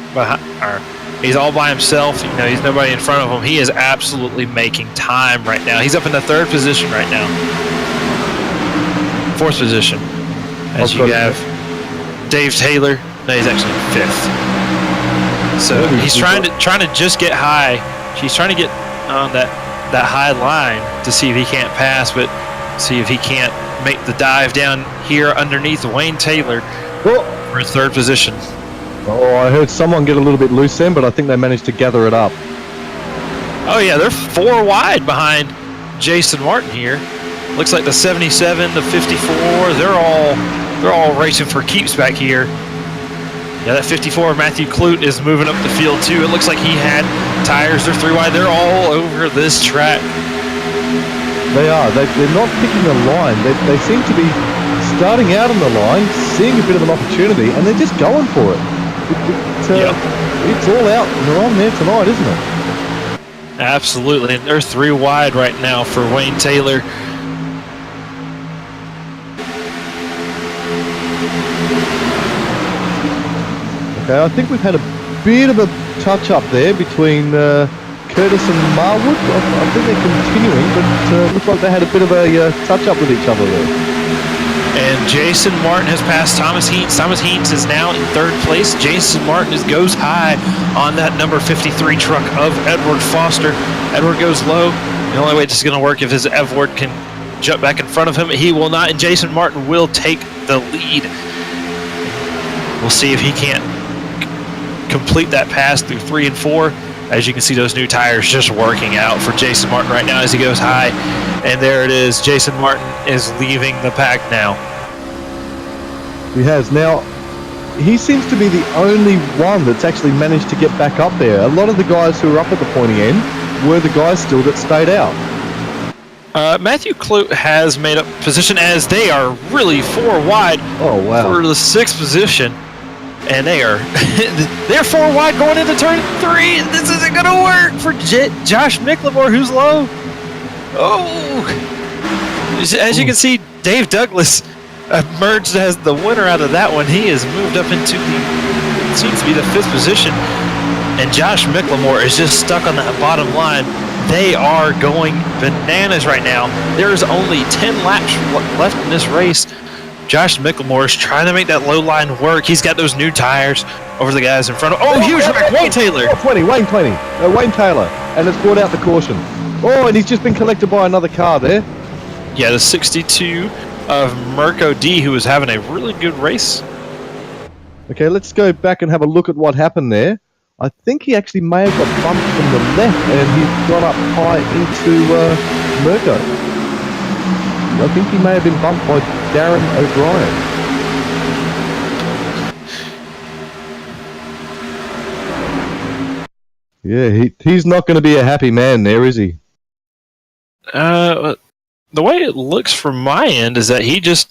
he's all by himself. You know, he's nobody in front of him. He is absolutely making time right now. He's up in the 3rd position right now. 4th position. As you have Dave Taylor. No, he's actually 5th. So he's trying to just get high. He's trying to get on that high line to see if he can't pass, but see if he can't make the dive down here underneath Wayne Taylor for 3rd position. Oh, I heard someone get a little bit loose then, but I think they managed to gather it up. Oh yeah, they're 4 wide behind Jason Martin here. Looks like the 77, the 54, they're all racing for keeps back here. Yeah, that 54, Matthew Clute, is moving up the field too. It looks like he had tires. They're 3 wide. They're all over this track. They are. They're not picking a line. They seem to be starting out on the line, seeing a bit of an opportunity, and they're just going for it. It's all out, and they're on there tonight, isn't it? Absolutely. And they're 3 wide right now for Wayne Taylor. Okay, I think we've had a bit of a touch-up there between Curtis and Marwood. I think they're continuing, but looks like they had a bit of a touch-up with each other there. And Jason Martin has passed Thomas Heens. Thomas Heens is now in 3rd place. Jason Martin goes high on that number 53 truck of Edward Foster. Edward goes low. The only way this is going to work if his Edward can jump back in front of him. He will not, and Jason Martin will take the lead. We'll see if he can't complete that pass through 3 and 4. As you can see, those new tires just working out for Jason Martin right now as he goes high. And there it is. Jason Martin is leaving the pack now. He has. Now, he seems to be the only one that's actually managed to get back up there. A lot of the guys who were up at the pointy end were the guys still that stayed out. Matthew Clute has made up position as they are really 4 wide for the 6th position. And they're 4 wide going into turn 3. This isn't going to work for Josh McLemore, who's low. Oh! As you can see, Dave Douglas emerged as the winner out of that one. He has moved up into seems to be the 5th position. And Josh McLemore is just stuck on that bottom line. They are going bananas right now. There's only 10 laps left in this race. Josh McLemore is trying to make that low line work. He's got those new tires over the guys in front of. Oh, huge wreck! Wayne Taylor. Wayne Taylor, and it's brought out the caution. Oh, and he's just been collected by another car there. Yeah, the 62 of Mirko D, who was having a really good race. Okay, let's go back and have a look at what happened there. I think he actually may have got bumped from the left and he's got up high into Mirko. I think he may have been bumped by Darren O'Brien. Yeah, he's not going to be a happy man there, is he? The way it looks from my end is that he just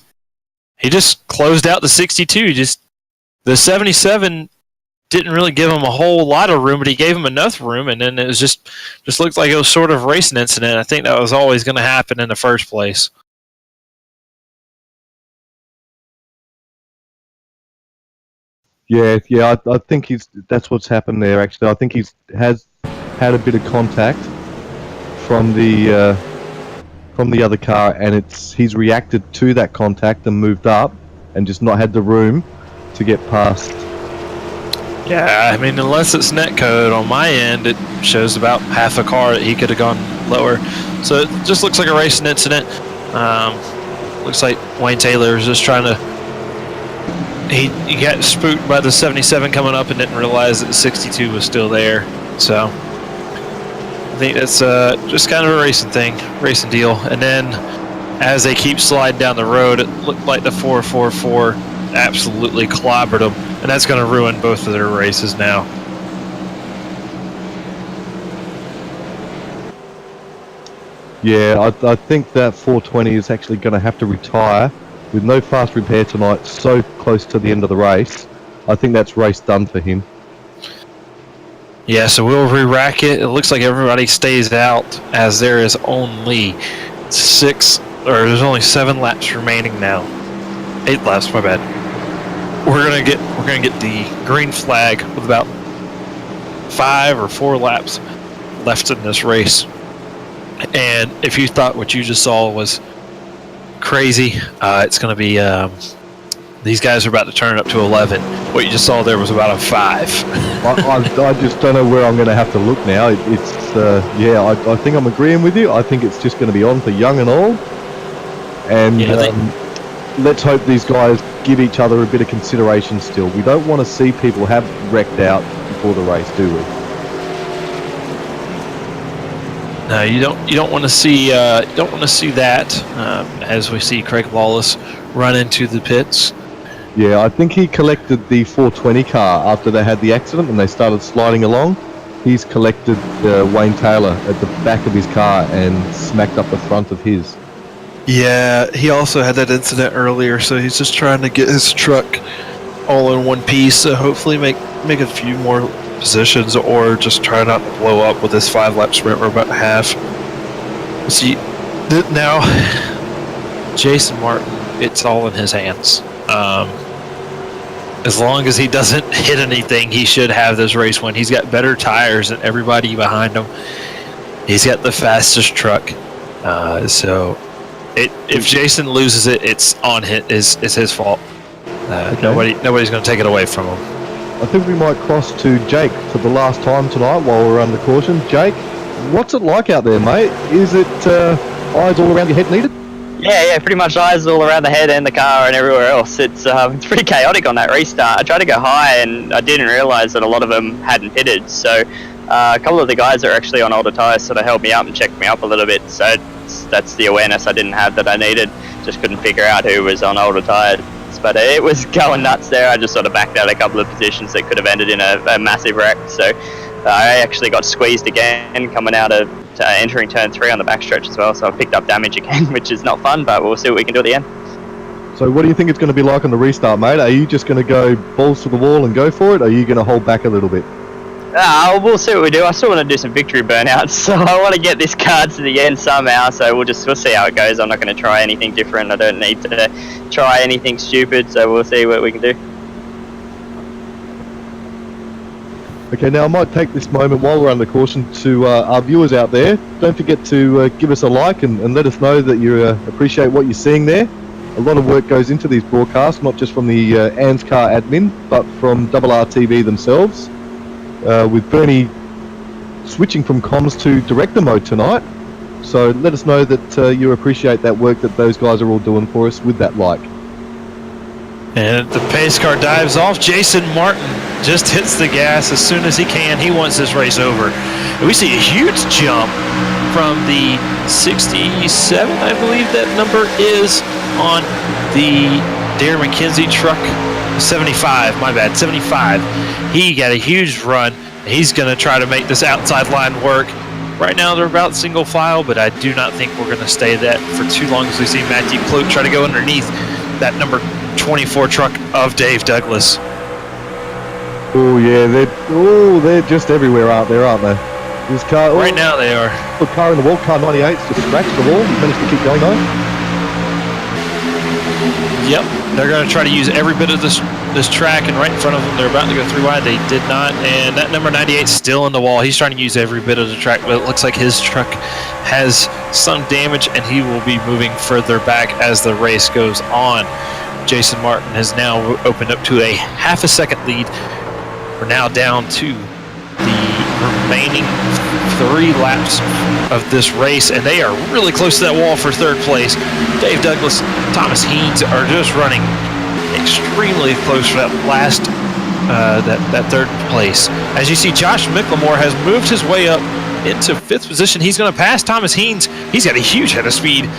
closed out the 62. The 77 didn't really give him a whole lot of room, but he gave him enough room, and then it was just looked like it was sort of a racing incident. I think that was always going to happen in the first place. Yeah, I think that's what's happened there. Actually, I think he's has had a bit of contact from the other car, and he's reacted to that contact and moved up, and just not had the room to get past. Yeah, I mean, unless it's netcode on my end, it shows about half a car that he could have gone lower. So it just looks like a racing incident. Looks like Wayne Taylor is just trying to. He got spooked by the 77 coming up and didn't realize that the 62 was still there. So I think that's just kind of a racing deal. And then as they keep sliding down the road, it looked like the 444 absolutely clobbered them, and that's going to ruin both of their races now. Yeah, I think that 420 is actually going to have to retire. With no fast repair tonight, so close to the end of the race, I think that's race done for him. Yeah, so we'll re-rack it. It looks like everybody stays out, as there is only there's only 7 laps remaining now. 8 laps, my bad. We're gonna get the green flag with about 5 or 4 laps left in this race. And if you thought what you just saw was crazy, it's going to be these guys are about to turn up to 11. What you just saw there was about a 5. I just don't know where I'm going to have to look now. I think I'm agreeing with you. I think it's just going to be on for young and old, and let's hope these guys give each other a bit of consideration still. We don't want to see people have wrecked out before the race, do we? No, you don't want to see that as we see Craig Lawless run into the pits. Yeah, I think he collected the 420 car after they had the accident and they started sliding along. He's collected Wayne Taylor at the back of his car and smacked up the front of his. Yeah, he also had that incident earlier, so he's just trying to get his truck all in one piece. So hopefully make a few more positions, or just try not to blow up with this 5-lap sprint. We're about half. See, now Jason Martin, it's all in his hands. As long as he doesn't hit anything, he should have this race win. He's got better tires than everybody behind him. He's got the fastest truck. So if Jason loses it, it's his fault. Okay. Nobody's going to take it away from him. I think we might cross to Jake for the last time tonight while we're under caution. Jake, what's it like out there, mate? Is it eyes all around your head needed? Yeah, pretty much eyes all around the head and the car and everywhere else. It's pretty chaotic on that restart. I tried to go high and I didn't realise that a lot of them hadn't pitted. So a couple of the guys that are actually on older tyres sort of helped me out and checked me up a little bit. So that's the awareness I didn't have that I needed. Just couldn't figure out who was on older tyres. But it was going nuts there. I just sort of backed out a couple of positions that could have ended in a massive wreck. So I actually got squeezed again coming out of entering turn 3 on the backstretch as well. So I picked up damage again, which is not fun, but we'll see what we can do at the end. So what do you think it's going to be like on the restart, mate? Are you just going to go balls to the wall and go for it? Or are you going to hold back a little bit? We'll see what we do. I still want to do some victory burnouts, so I want to get this card to the end somehow. So we'll see how it goes. I'm not going to try anything different. I don't need to try anything stupid. So we'll see what we can do. Okay, now I might take this moment while we're under caution to our viewers out there. Don't forget to give us a like and let us know that you appreciate what you're seeing there. A lot of work goes into these broadcasts, not just from the ANZCAR admin, but from RRTV themselves. With Bernie switching from comms to director mode tonight, So let us know that you appreciate that work that those guys are all doing for us with that like. And the pace car dives off. Jason Martin just hits the gas as soon as he can. He wants this race over. And we see a huge jump from the 67, I believe that number is, on the Darren McKenzie truck. 75, my bad, 75. He got a huge run. He's going to try to make this outside line work. Right now they're about single file, but I do not think we're going to stay that for too long as we see Matthew Kloot try to go underneath that number 24 truck of Dave Douglas. Oh yeah, they're just everywhere out there, aren't they? This car right now they are. The car in the wall, car 98's just scratched the wall. Managed to keep going though. Yep, they're going to try to use every bit of this track, and right in front of them, they're about to go 3 wide. They did not, and that number 98's still in the wall. He's trying to use every bit of the track, but it looks like his truck has some damage, and he will be moving further back as the race goes on. Jason Martin has now opened up to a half a second lead. We're now down to the remaining 3 laps of this race, and they are really close to that wall for third place. Dave Douglas, Thomas Haynes are just running extremely close for that last, that third place. As you see, Josh Micklemore has moved his way up into 5th position. He's going to pass Thomas Haynes. He's got a huge head of speed,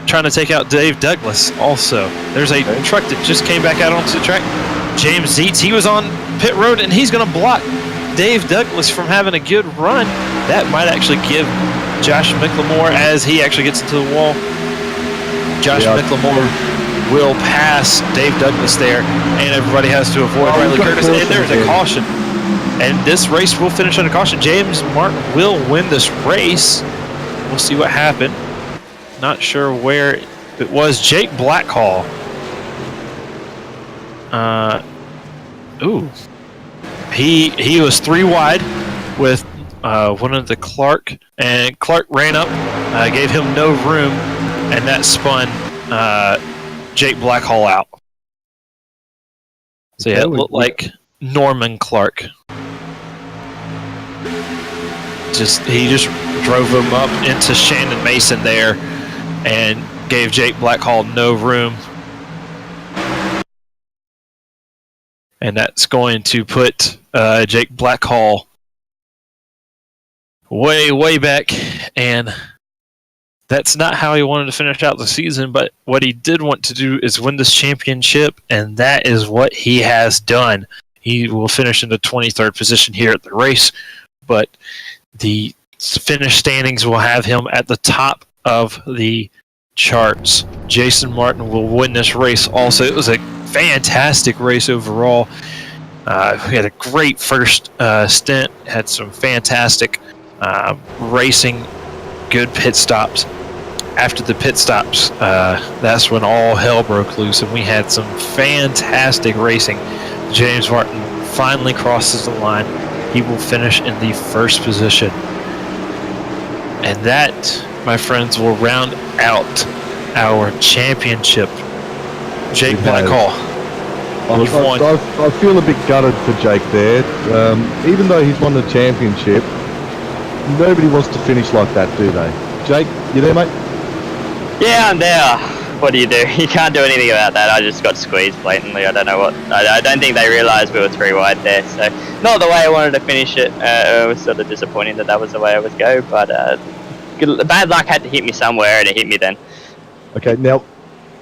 trying to take out Dave Douglas also. There's a truck that just came back out onto the track. James Zietz, he was on pit road, and he's going to block Dave Douglas from having a good run. That might actually give Josh Micklemore, as he actually gets into the wall. Josh Micklemore will pass Dave Douglas there, and everybody has to avoid Riley Curtis. And there's a caution. And this race will finish on a caution. James Martin will win this race. We'll see what happened. Not sure where it was. Jake Blackhall. He was 3 wide with one of the Clark, and Clark ran up, gave him no room, and that spun Jake Blackhall out. So yeah, it looked like Norman Clark. He just drove him up into Shannon Mason there and gave Jake Blackhall no room. And that's going to put Jake Blackhall way back, and that's not how he wanted to finish out the season, but what he did want to do is win this championship, and that is what he has done. He will finish in the 23rd position here at the race, but the finish standings will have him at the top of the charts. Jason Martin will win this race also. It was a fantastic race overall. We had a great first stint, had some fantastic racing, good pit stops. After the pit stops, that's when all hell broke loose, and we had some fantastic racing. James Martin finally crosses the line. He will finish in the 1st position. And that, my friends, will round out our championship. Jake Blackhall. I feel a bit gutted for Jake there. Even though he's won the championship, nobody wants to finish like that, do they? Jake, you there, mate? Yeah, I'm there. What do? You can't do anything about that. I just got squeezed blatantly. I don't know what. I don't think they realised we were 3 wide there. So, not the way I wanted to finish it. It was sort of disappointing that was the way I would go. But bad luck had to hit me somewhere, and it hit me then. Okay, now,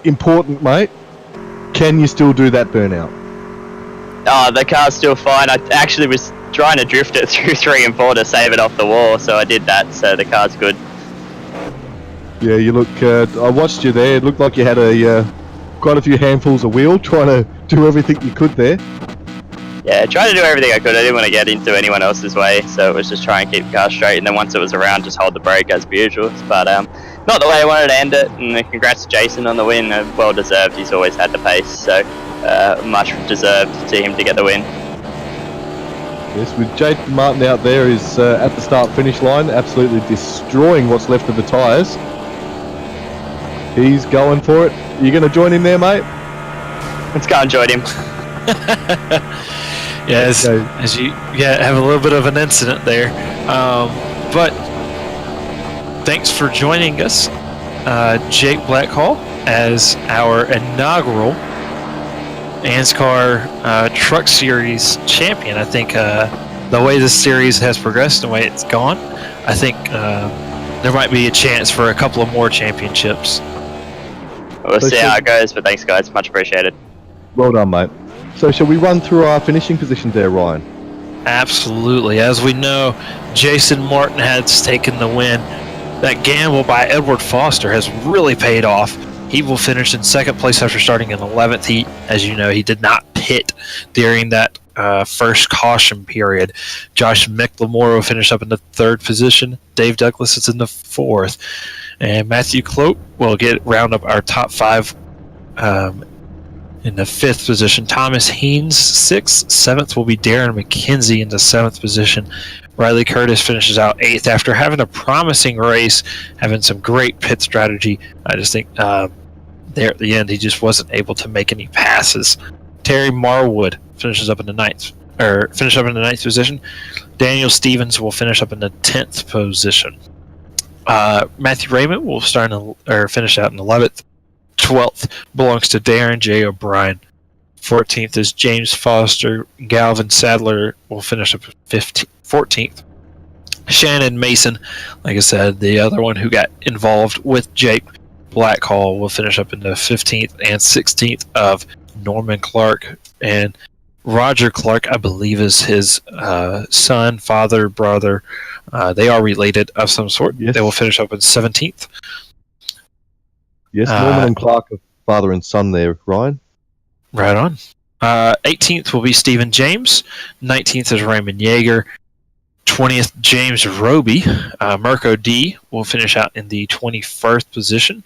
important, mate. Can you still do that burnout? Oh, the car's still fine. I actually was trying to drift it through 3 and 4 to save it off the wall, so I did that. So the car's good. Yeah, you look. I watched you there. It looked like you had quite a few handfuls of wheel, trying to do everything you could there. Yeah, trying to do everything I could. I didn't want to get into anyone else's way, so it was just try and keep the car straight. And then once it was around, just hold the brake as per usual. But not the way I wanted to end it. And congrats to Jason on the win. Well deserved. He's always had the pace, so much deserved to him to get the win. Yes, with Jake Martin out there is at the start-finish line, absolutely destroying what's left of the tyres. He's going for it. You going to join him there, mate? Let's go and join him. Yes, as you have a little bit of an incident there, but thanks for joining us, Jake Blackhall, as our inaugural ANZCAR Truck Series champion. I think the way this series has progressed, the way it's gone, I think there might be a chance for a couple of more championships. We'll see how it goes, but thanks, guys. Much appreciated. Well done, mate. So shall we run through our finishing positions there, Ryan? Absolutely. As we know, Jason Martin has taken the win. That gamble by Edward Foster has really paid off. He will finish in second place after starting in 11th. He, as you know, he did not pit during that first caution period. Josh McLemore will finish up in the third position. Dave Douglas is in the fourth. And Matthew Clote will round up our top five in the fifth position. Thomas Haynes, sixth. Seventh will be Darren McKenzie in the seventh position. Riley Curtis finishes out eighth after having a promising race, having some great pit strategy. I just think there at the end he just wasn't able to make any passes. Terry Marwood finishes up in the ninth position. Daniel Stevens will finish up in the 10th position. Matthew Raymond will finish out in 11th. 12th belongs to Darren J. O'Brien. 14th is James Foster. Galvin Sadler will finish up 14th. Shannon Mason, like I said, the other one who got involved with Jake Blackhall, will finish up in the 15th and 16th of Norman Clark. And Roger Clark, I believe, is his son, father, brother. They are related of some sort. Yes. They will finish up in 17th. Yes, Norman and Clark are father and son there, Ryan. Right on. 18th will be Stephen James. 19th is Raymond Yeager. 20th, James Roby. Mirko D will finish out in the 21st position.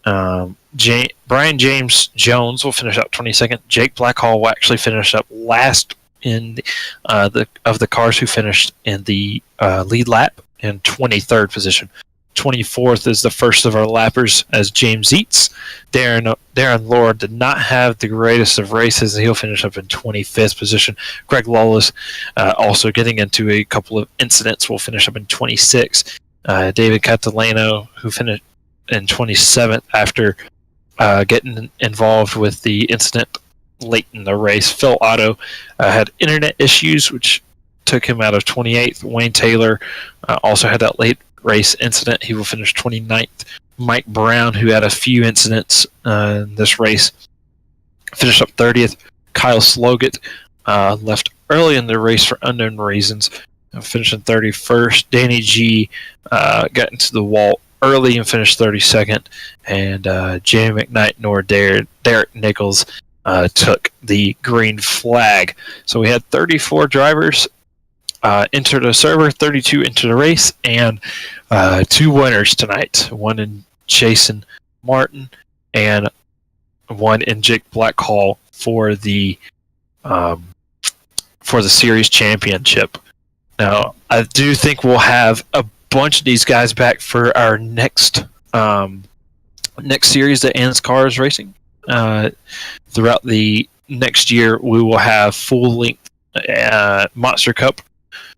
Brian James Jones will finish out 22nd. Jake Blackhall will actually finish up last in the cars who finished in the lead lap in 23rd position. 24th is the first of our lappers as James Eats. Darren Lord did not have the greatest of races, and he'll finish up in 25th position. Greg Lawless, also getting into a couple of incidents, will finish up in 26th. David Catalano, who finished in 27th after getting involved with the incident late in the race. Phil Otto had internet issues, which took him out of 28th. Wayne Taylor also had that late race incident. He will finish 29th. Mike Brown, who had a few incidents in this race, finished up 30th. Kyle Slogat left early in the race for unknown reasons, finishing 31st. Danny G got into the wall early and finished 32nd. And Jamie McKnight nor Derek Nichols took the green flag. So we had 34 drivers enter the server, 32 into the race, and two winners tonight. One in Jason Martin and one in Jake Blackhall for the series championship. Now, I do think we'll have a bunch of these guys back for our next series that ANZCAR is racing. Throughout the next year, we will have full-length Monster Cup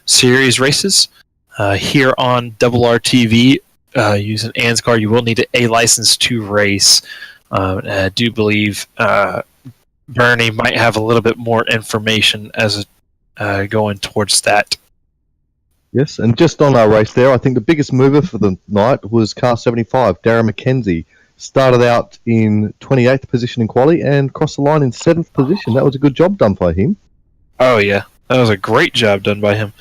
series races here on RRTV. Using ANZCAR, you will need a license to race. I do believe Bernie might have a little bit more information as going towards that. Yes, and just on our race there, I think the biggest mover for the night was car 75, Darren McKenzie. Started out in 28th position in quali and crossed the line in 7th position. That was a good job done by him. Oh, yeah. That was a great job done by him.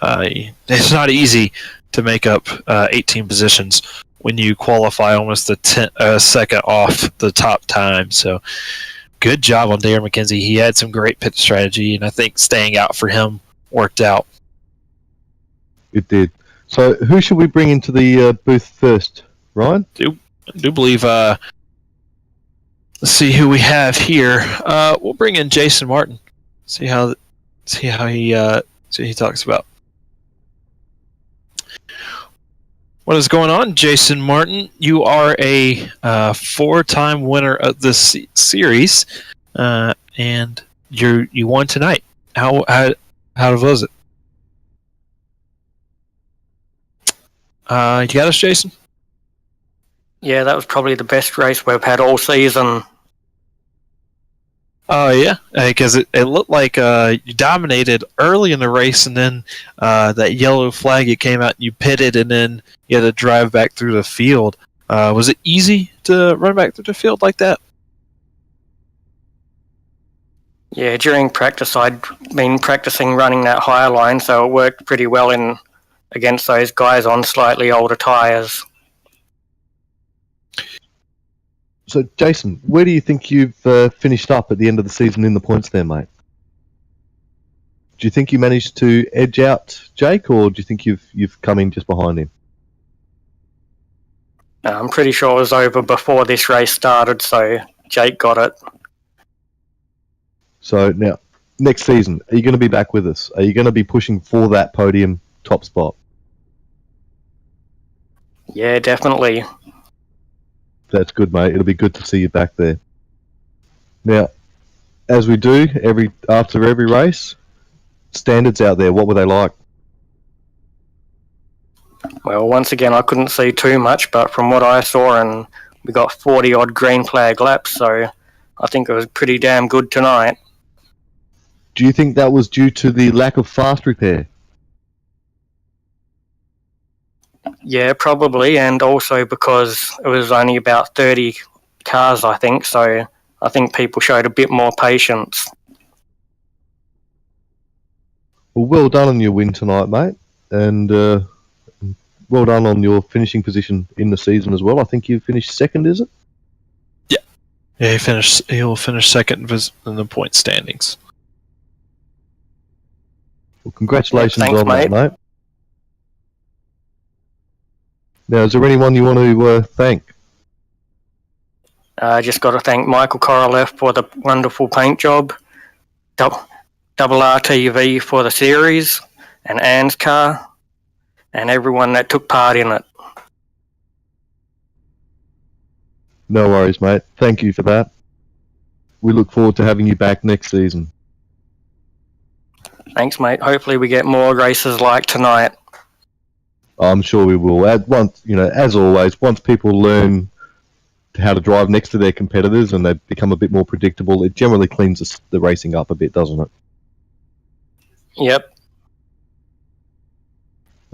It's not easy to make up 18 positions when you qualify almost a second off the top time. So good job on Darren McKenzie. He had some great pit strategy, and I think staying out for him worked out. It did. So who should we bring into the booth first, Ryan? I do believe, let's see who we have here. We'll bring in Jason Martin. See how he talks about. What is going on, Jason Martin? You are a 4-time winner of this series, and you won tonight. How was it? You got us, Jason? Yeah, that was probably the best race we've had all season. Oh, yeah, because it looked like you dominated early in the race, and then that yellow flag, it came out and you pitted, and then you had to drive back through the field. Was it easy to run back through the field like that? Yeah, during practice I'd been practicing running that higher line, so it worked pretty well in against those guys on slightly older tyres. So, Jason, where do you think you've finished up at the end of the season in the points there, mate? Do you think you managed to edge out Jake, or do you think you've come in just behind him? I'm pretty sure it was over before this race started, so Jake got it. So now, next season, are you going to be back with us? Are you going to be pushing for that podium top spot? Yeah, definitely. That's good, mate. It'll be good to see you back there. Now, as we do after every race, standards out there, what were they like? Well, once again, I couldn't see too much, but from what I saw, and we got 40-odd green flag laps, so I think it was pretty damn good tonight. Do you think that was due to the lack of fast repair? Yeah, probably, and also because it was only about 30 cars, I think, so I think people showed a bit more patience. Well done on your win tonight, mate, and well done on your finishing position in the season as well. I think you finished second, is it? Yeah, he'll finish second in the point standings. Well, congratulations Thanks, on that, mate. mate. Now, is there anyone you want to thank? I just got to thank Michael Korolev for the wonderful paint job, RRTV for the series, and ANZCAR, and everyone that took part in it. No worries, mate. Thank you for that. We look forward to having you back next season. Thanks, mate. Hopefully we get more races like tonight. I'm sure we will. As always, once people learn how to drive next to their competitors and they become a bit more predictable, it generally cleans the racing up a bit, doesn't it? Yep.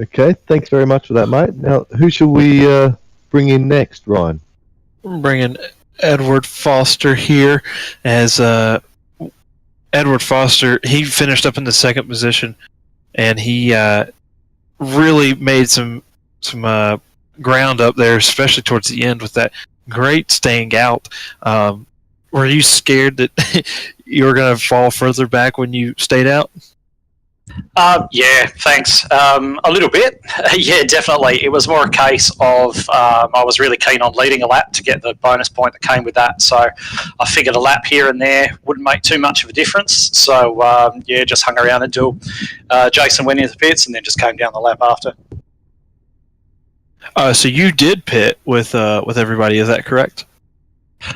Okay, thanks very much for that, mate. Now, who shall we bring in next, Ryan? I'm bringing Edward Foster here as Edward Foster. He finished up in the second position, and he really made some ground up there, especially towards the end with that great staying out. Were you scared that you were going to fall further back when you stayed out? Yeah, thanks. A little bit. Yeah, definitely. It was more a case of I was really keen on leading a lap to get the bonus point that came with that. So I figured a lap here and there wouldn't make too much of a difference. So, yeah, just hung around until Jason went into the pits and then just came down the lap after. So you did pit with everybody, is that correct?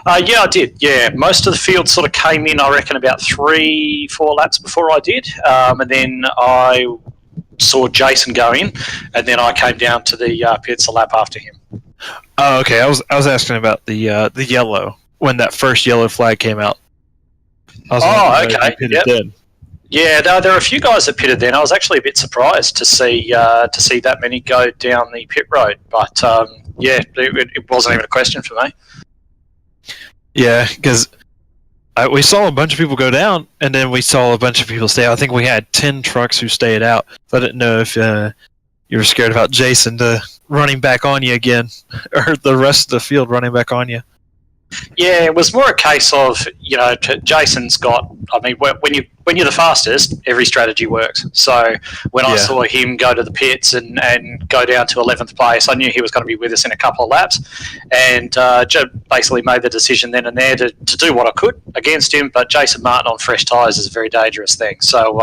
Yeah, I did. Yeah, most of the field sort of came in, I reckon, about 3-4 laps before I did. And then I saw Jason go in, and then I came down to the pits a lap after him. Oh, okay. I was asking about the yellow, when that first yellow flag came out. Okay. Yep. Then. Yeah, there are a few guys that pitted then. I was actually a bit surprised to see that many go down the pit road. But, yeah, it wasn't even a question for me. Yeah, because we saw a bunch of people go down, and then we saw a bunch of people stay out. I think we had 10 trucks who stayed out. So I didn't know if you were scared about Jason running back on you again, or the rest of the field running back on you. Yeah, it was more a case of, Jason's got, I mean, when you're the fastest, every strategy works. So when I saw him go to the pits and go down to 11th place, I knew he was going to be with us in a couple of laps, and basically made the decision then and there to do what I could against him. But Jason Martin on fresh tyres is a very dangerous thing. So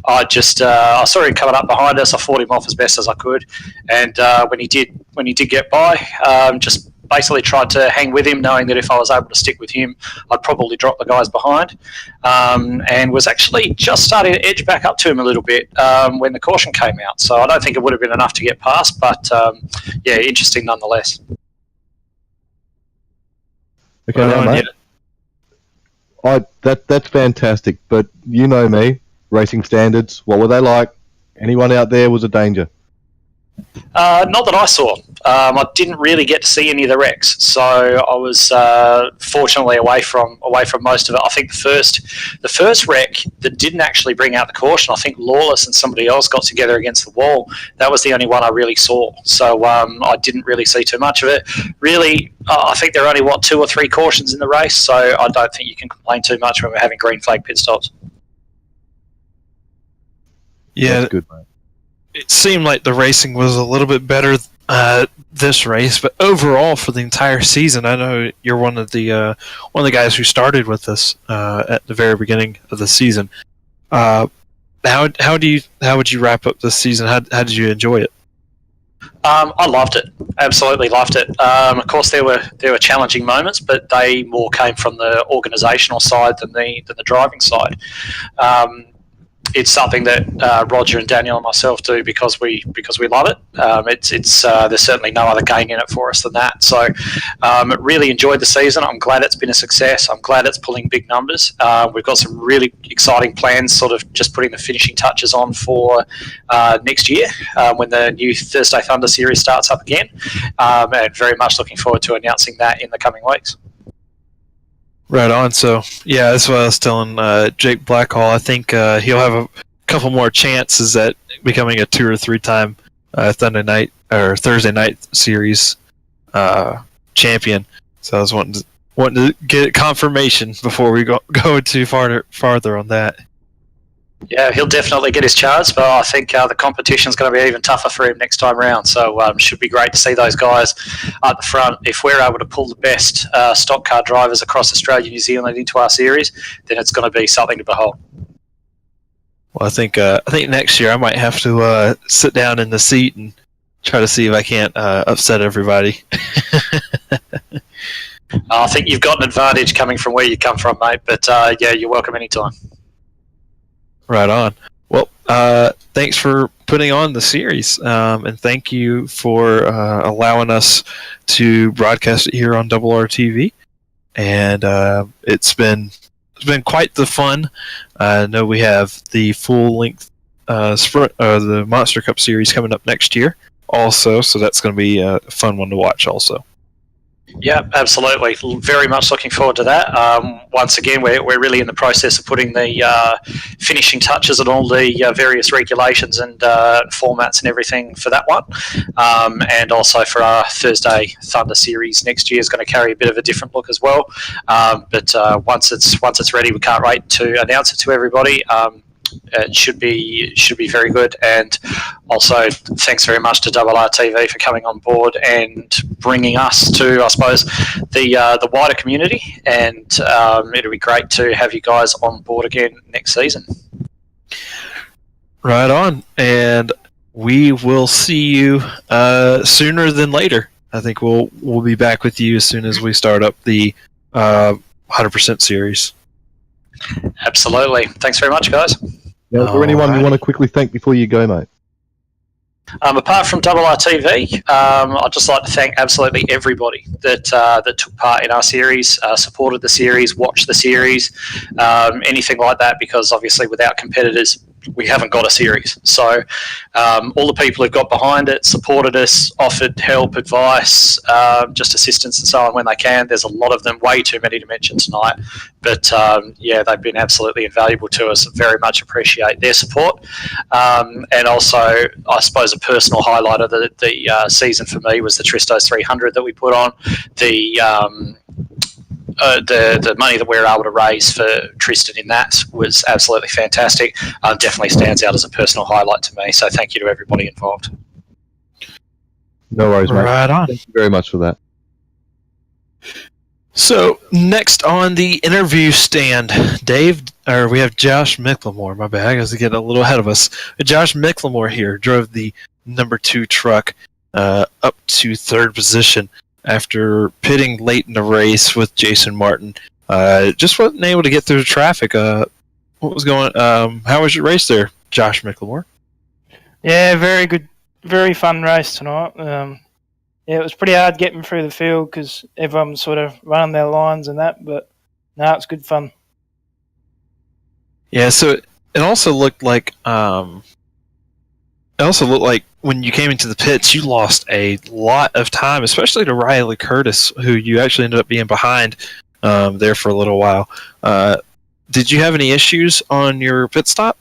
I saw him coming up behind us. I fought him off as best as I could, and when he did get by, just basically tried to hang with him, knowing that if I was able to stick with him, I'd probably drop the guys behind, and was actually just starting to edge back up to him a little bit when the caution came out. So I don't think it would have been enough to get past, but yeah, interesting nonetheless. Okay, now, mate. That's fantastic, but you know me, racing standards, what were they like? Anyone out there was a danger? Not that I saw. I didn't really get to see any of the wrecks, so I was fortunately away from most of it. I think the first wreck that didn't actually bring out the caution, I think Lawless and somebody else got together against the wall. That was the only one I really saw. So I didn't really see too much of it. Really, I think there are only 2 or 3 cautions in the race, so I don't think you can complain too much when we're having green flag pit stops. Yeah, that's good, mate. It seemed like the racing was a little bit better this race, but overall for the entire season, I know you're one of the guys who started with us at the very beginning of the season. How would you wrap up this season? How did you enjoy it? I loved it. Absolutely loved it. Of course, there were challenging moments, but they more came from the organisational side than the driving side. It's something that Roger and Daniel and myself do because we love it. There's certainly no other game in it for us than that. So really enjoyed the season. I'm glad it's been a success. I'm glad it's pulling big numbers. We've got some really exciting plans, sort of just putting the finishing touches on for next year when the new Thursday Thunder series starts up again, and very much looking forward to announcing that in the coming weeks. Right on. So, yeah, that's what I was telling Jake Blackhall. I think he'll have a couple more chances at becoming a 2 or 3 time Thursday night series champion. So I was wanting to get confirmation before we go too farther on that. Yeah, he'll definitely get his chance, but I think the competition's going to be even tougher for him next time round. So should be great to see those guys at the front. If we're able to pull the best stock car drivers across Australia, New Zealand into our series, then it's going to be something to behold. Well, I think next year I might have to sit down in the seat and try to see if I can't upset everybody. I think you've got an advantage coming from where you come from, mate. But yeah, you're welcome anytime. Right on. Well, thanks for putting on the series, and thank you for allowing us to broadcast it here on RRTV. And it's been quite the fun. I know we have the full length the Monster Cup series coming up next year, also. So that's going to be a fun one to watch, also. Yeah, absolutely. Very much looking forward to that. Once again, we're really in the process of putting the finishing touches on all the various regulations and formats and everything for that one. And also for our Thursday Thunder series next year is going to carry a bit of a different look as well. But once it's ready, we can't wait to announce it to everybody. It should be very good, and also thanks very much to RRTV for coming on board and bringing us to, I suppose, the wider community. And it'll be great to have you guys on board again next season. Right on, and we will see you sooner than later. I think we'll be back with you as soon as we start up the 100% series. Absolutely. Thanks very much, guys. Now, is there anyone you want to quickly thank before you go, mate? Apart from RRTV, I'd just like to thank absolutely everybody that took part in our series, supported the series, watched the series, anything like that, because obviously without competitors, we haven't got a series. So all the people who got behind it, supported us, offered help, advice, just assistance and so on when they can. There's a lot of them, way too many to mention tonight. But yeah, they've been absolutely invaluable to us. Very much appreciate their support. And also, I suppose a personal highlight of the season for me was the Tristos 300 that we put on. The money that we were able to raise for Tristan in that was absolutely fantastic. Definitely stands out as a personal highlight to me. So thank you to everybody involved. No worries, mate. Right on. Thank you very much for that. So next on the interview stand, we have Josh Miclemore. My bad, I was getting a little ahead of us. Josh Miclemore here drove the number 2 truck up to 3rd position. after pitting late in the race with Jason Martin. Just wasn't able to get through the traffic. What was going? How was your race there, Josh McLemore? Yeah, very good, very fun race tonight. Yeah, it was pretty hard getting through the field because everyone was sort of running their lines and that, but no, it's good fun. Yeah, so it also looked like when you came into the pits, you lost a lot of time, especially to Riley Curtis, who you actually ended up being behind there for a little while. Did you have any issues on your pit stop?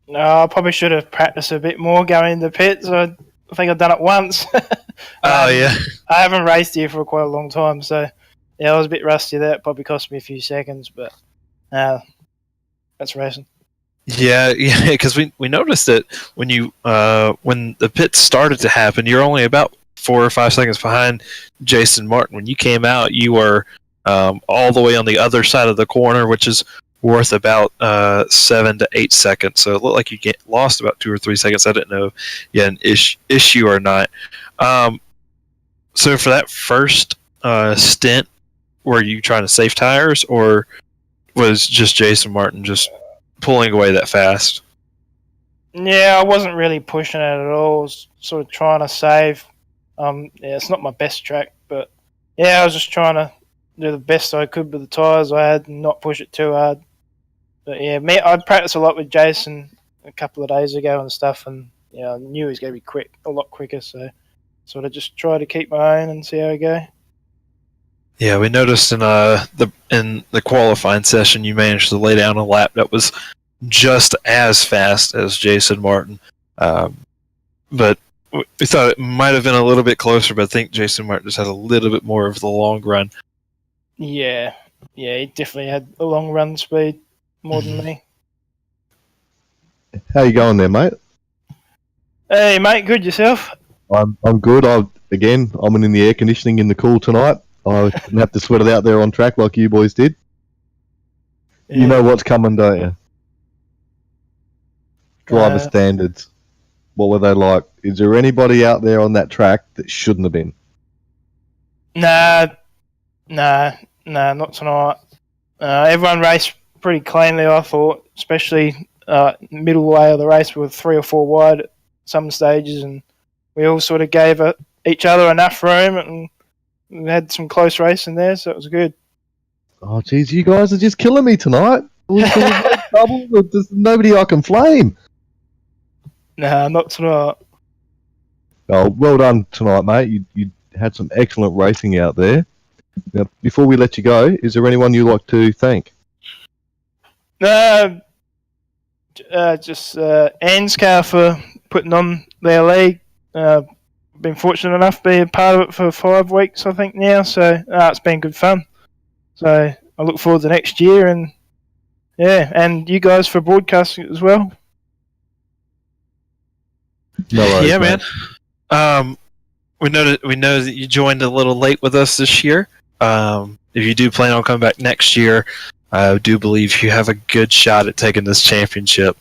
No, I probably should have practiced a bit more going into pits. I think I've done it once. Oh, yeah. I haven't raced here for quite a long time, so yeah, I was a bit rusty. That probably cost me a few seconds, but that's racing. Yeah, because we noticed that when the pits started to happen, you're only about 4 or 5 seconds behind Jason Martin. When you came out, you were all the way on the other side of the corner, which is worth about 7 to 8 seconds. So it looked like you lost about 2 or 3 seconds. I didn't know if you had an issue or not. So for that first stint, were you trying to save tires, or was just Jason Martin just pulling away that fast? Yeah, I wasn't really pushing it at all. I was sort of trying to save. Yeah, it's not my best track, but yeah, I was just trying to do the best I could with the tyres I had and not push it too hard. But yeah, I'd practiced a lot with Jason a couple of days ago and stuff, and I knew he was going to be a lot quicker, so sort of just try to keep my own and see how I go. Yeah, we noticed in the qualifying session you managed to lay down a lap that was just as fast as Jason Martin, but we thought it might have been a little bit closer. But I think Jason Martin just had a little bit more of the long run. Yeah, he definitely had a long run speed more than me. How you going there, mate? Hey, mate, good yourself? I'm good. I'm in the air conditioning in the cool tonight. I didn't have to sweat it out there on track like you boys did. Yeah. You know what's coming, don't you? Driver standards. What were they like? Is there anybody out there on that track that shouldn't have been? Nah, not tonight. Everyone raced pretty cleanly, I thought, especially middle way of the race. We were 3 or 4 wide at some stages, and we all sort of gave each other enough room, and we had some close racing there, so it was good. Oh, geez, you guys are just killing me tonight. There was no trouble. There's nobody I can flame. Nah, not tonight. Oh, well done tonight, mate. You had some excellent racing out there. Now, before we let you go, is there anyone you'd like to thank? Just ANZCAR for putting on their league. Been fortunate enough to be a part of it for 5 weeks, I think, now. So it's been good fun. So I look forward to next year, and you guys for broadcasting as well. No worries, yeah, man. We know that you joined a little late with us this year. If you do plan on coming back next year, I do believe you have a good shot at taking this championship.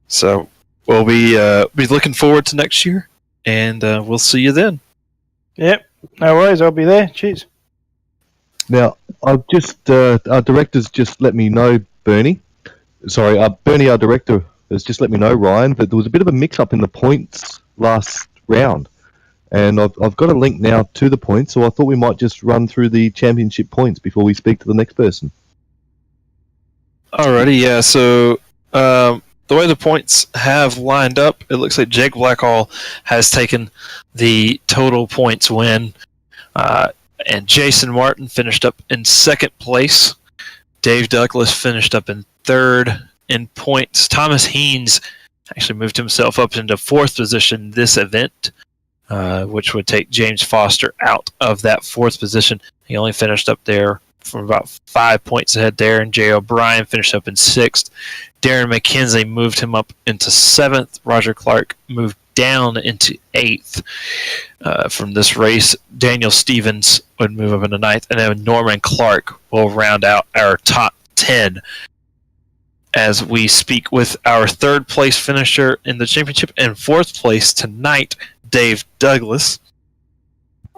So we'll be looking forward to next year, and we'll see you then. Yep, no worries. I'll be there. Cheers. Now, I've just our director's just let me know, Bernie. Sorry, Bernie, our director, has just let me know, Ryan, that there was a bit of a mix-up in the points last round. And I've got a link now to the points, so I thought we might just run through the championship points before we speak to the next person. Alrighty, yeah. So the way the points have lined up, it looks like Jake Blackhall has taken the total points win, and Jason Martin finished up in 2nd place. Dave Douglas finished up in 3rd in points. Thomas Haynes actually moved himself up into 4th position this event, which would take James Foster out of that 4th position. He only finished up there from about 5 points ahead there, and Jay O'Brien finished up in 6th. Darren McKenzie moved him up into 7th. Roger Clark moved down into 8th. From this race, Daniel Stevens would move up into 9th, and then Norman Clark will round out our top 10 as we speak with our 3rd place finisher in the championship and 4th place tonight, Dave Douglas.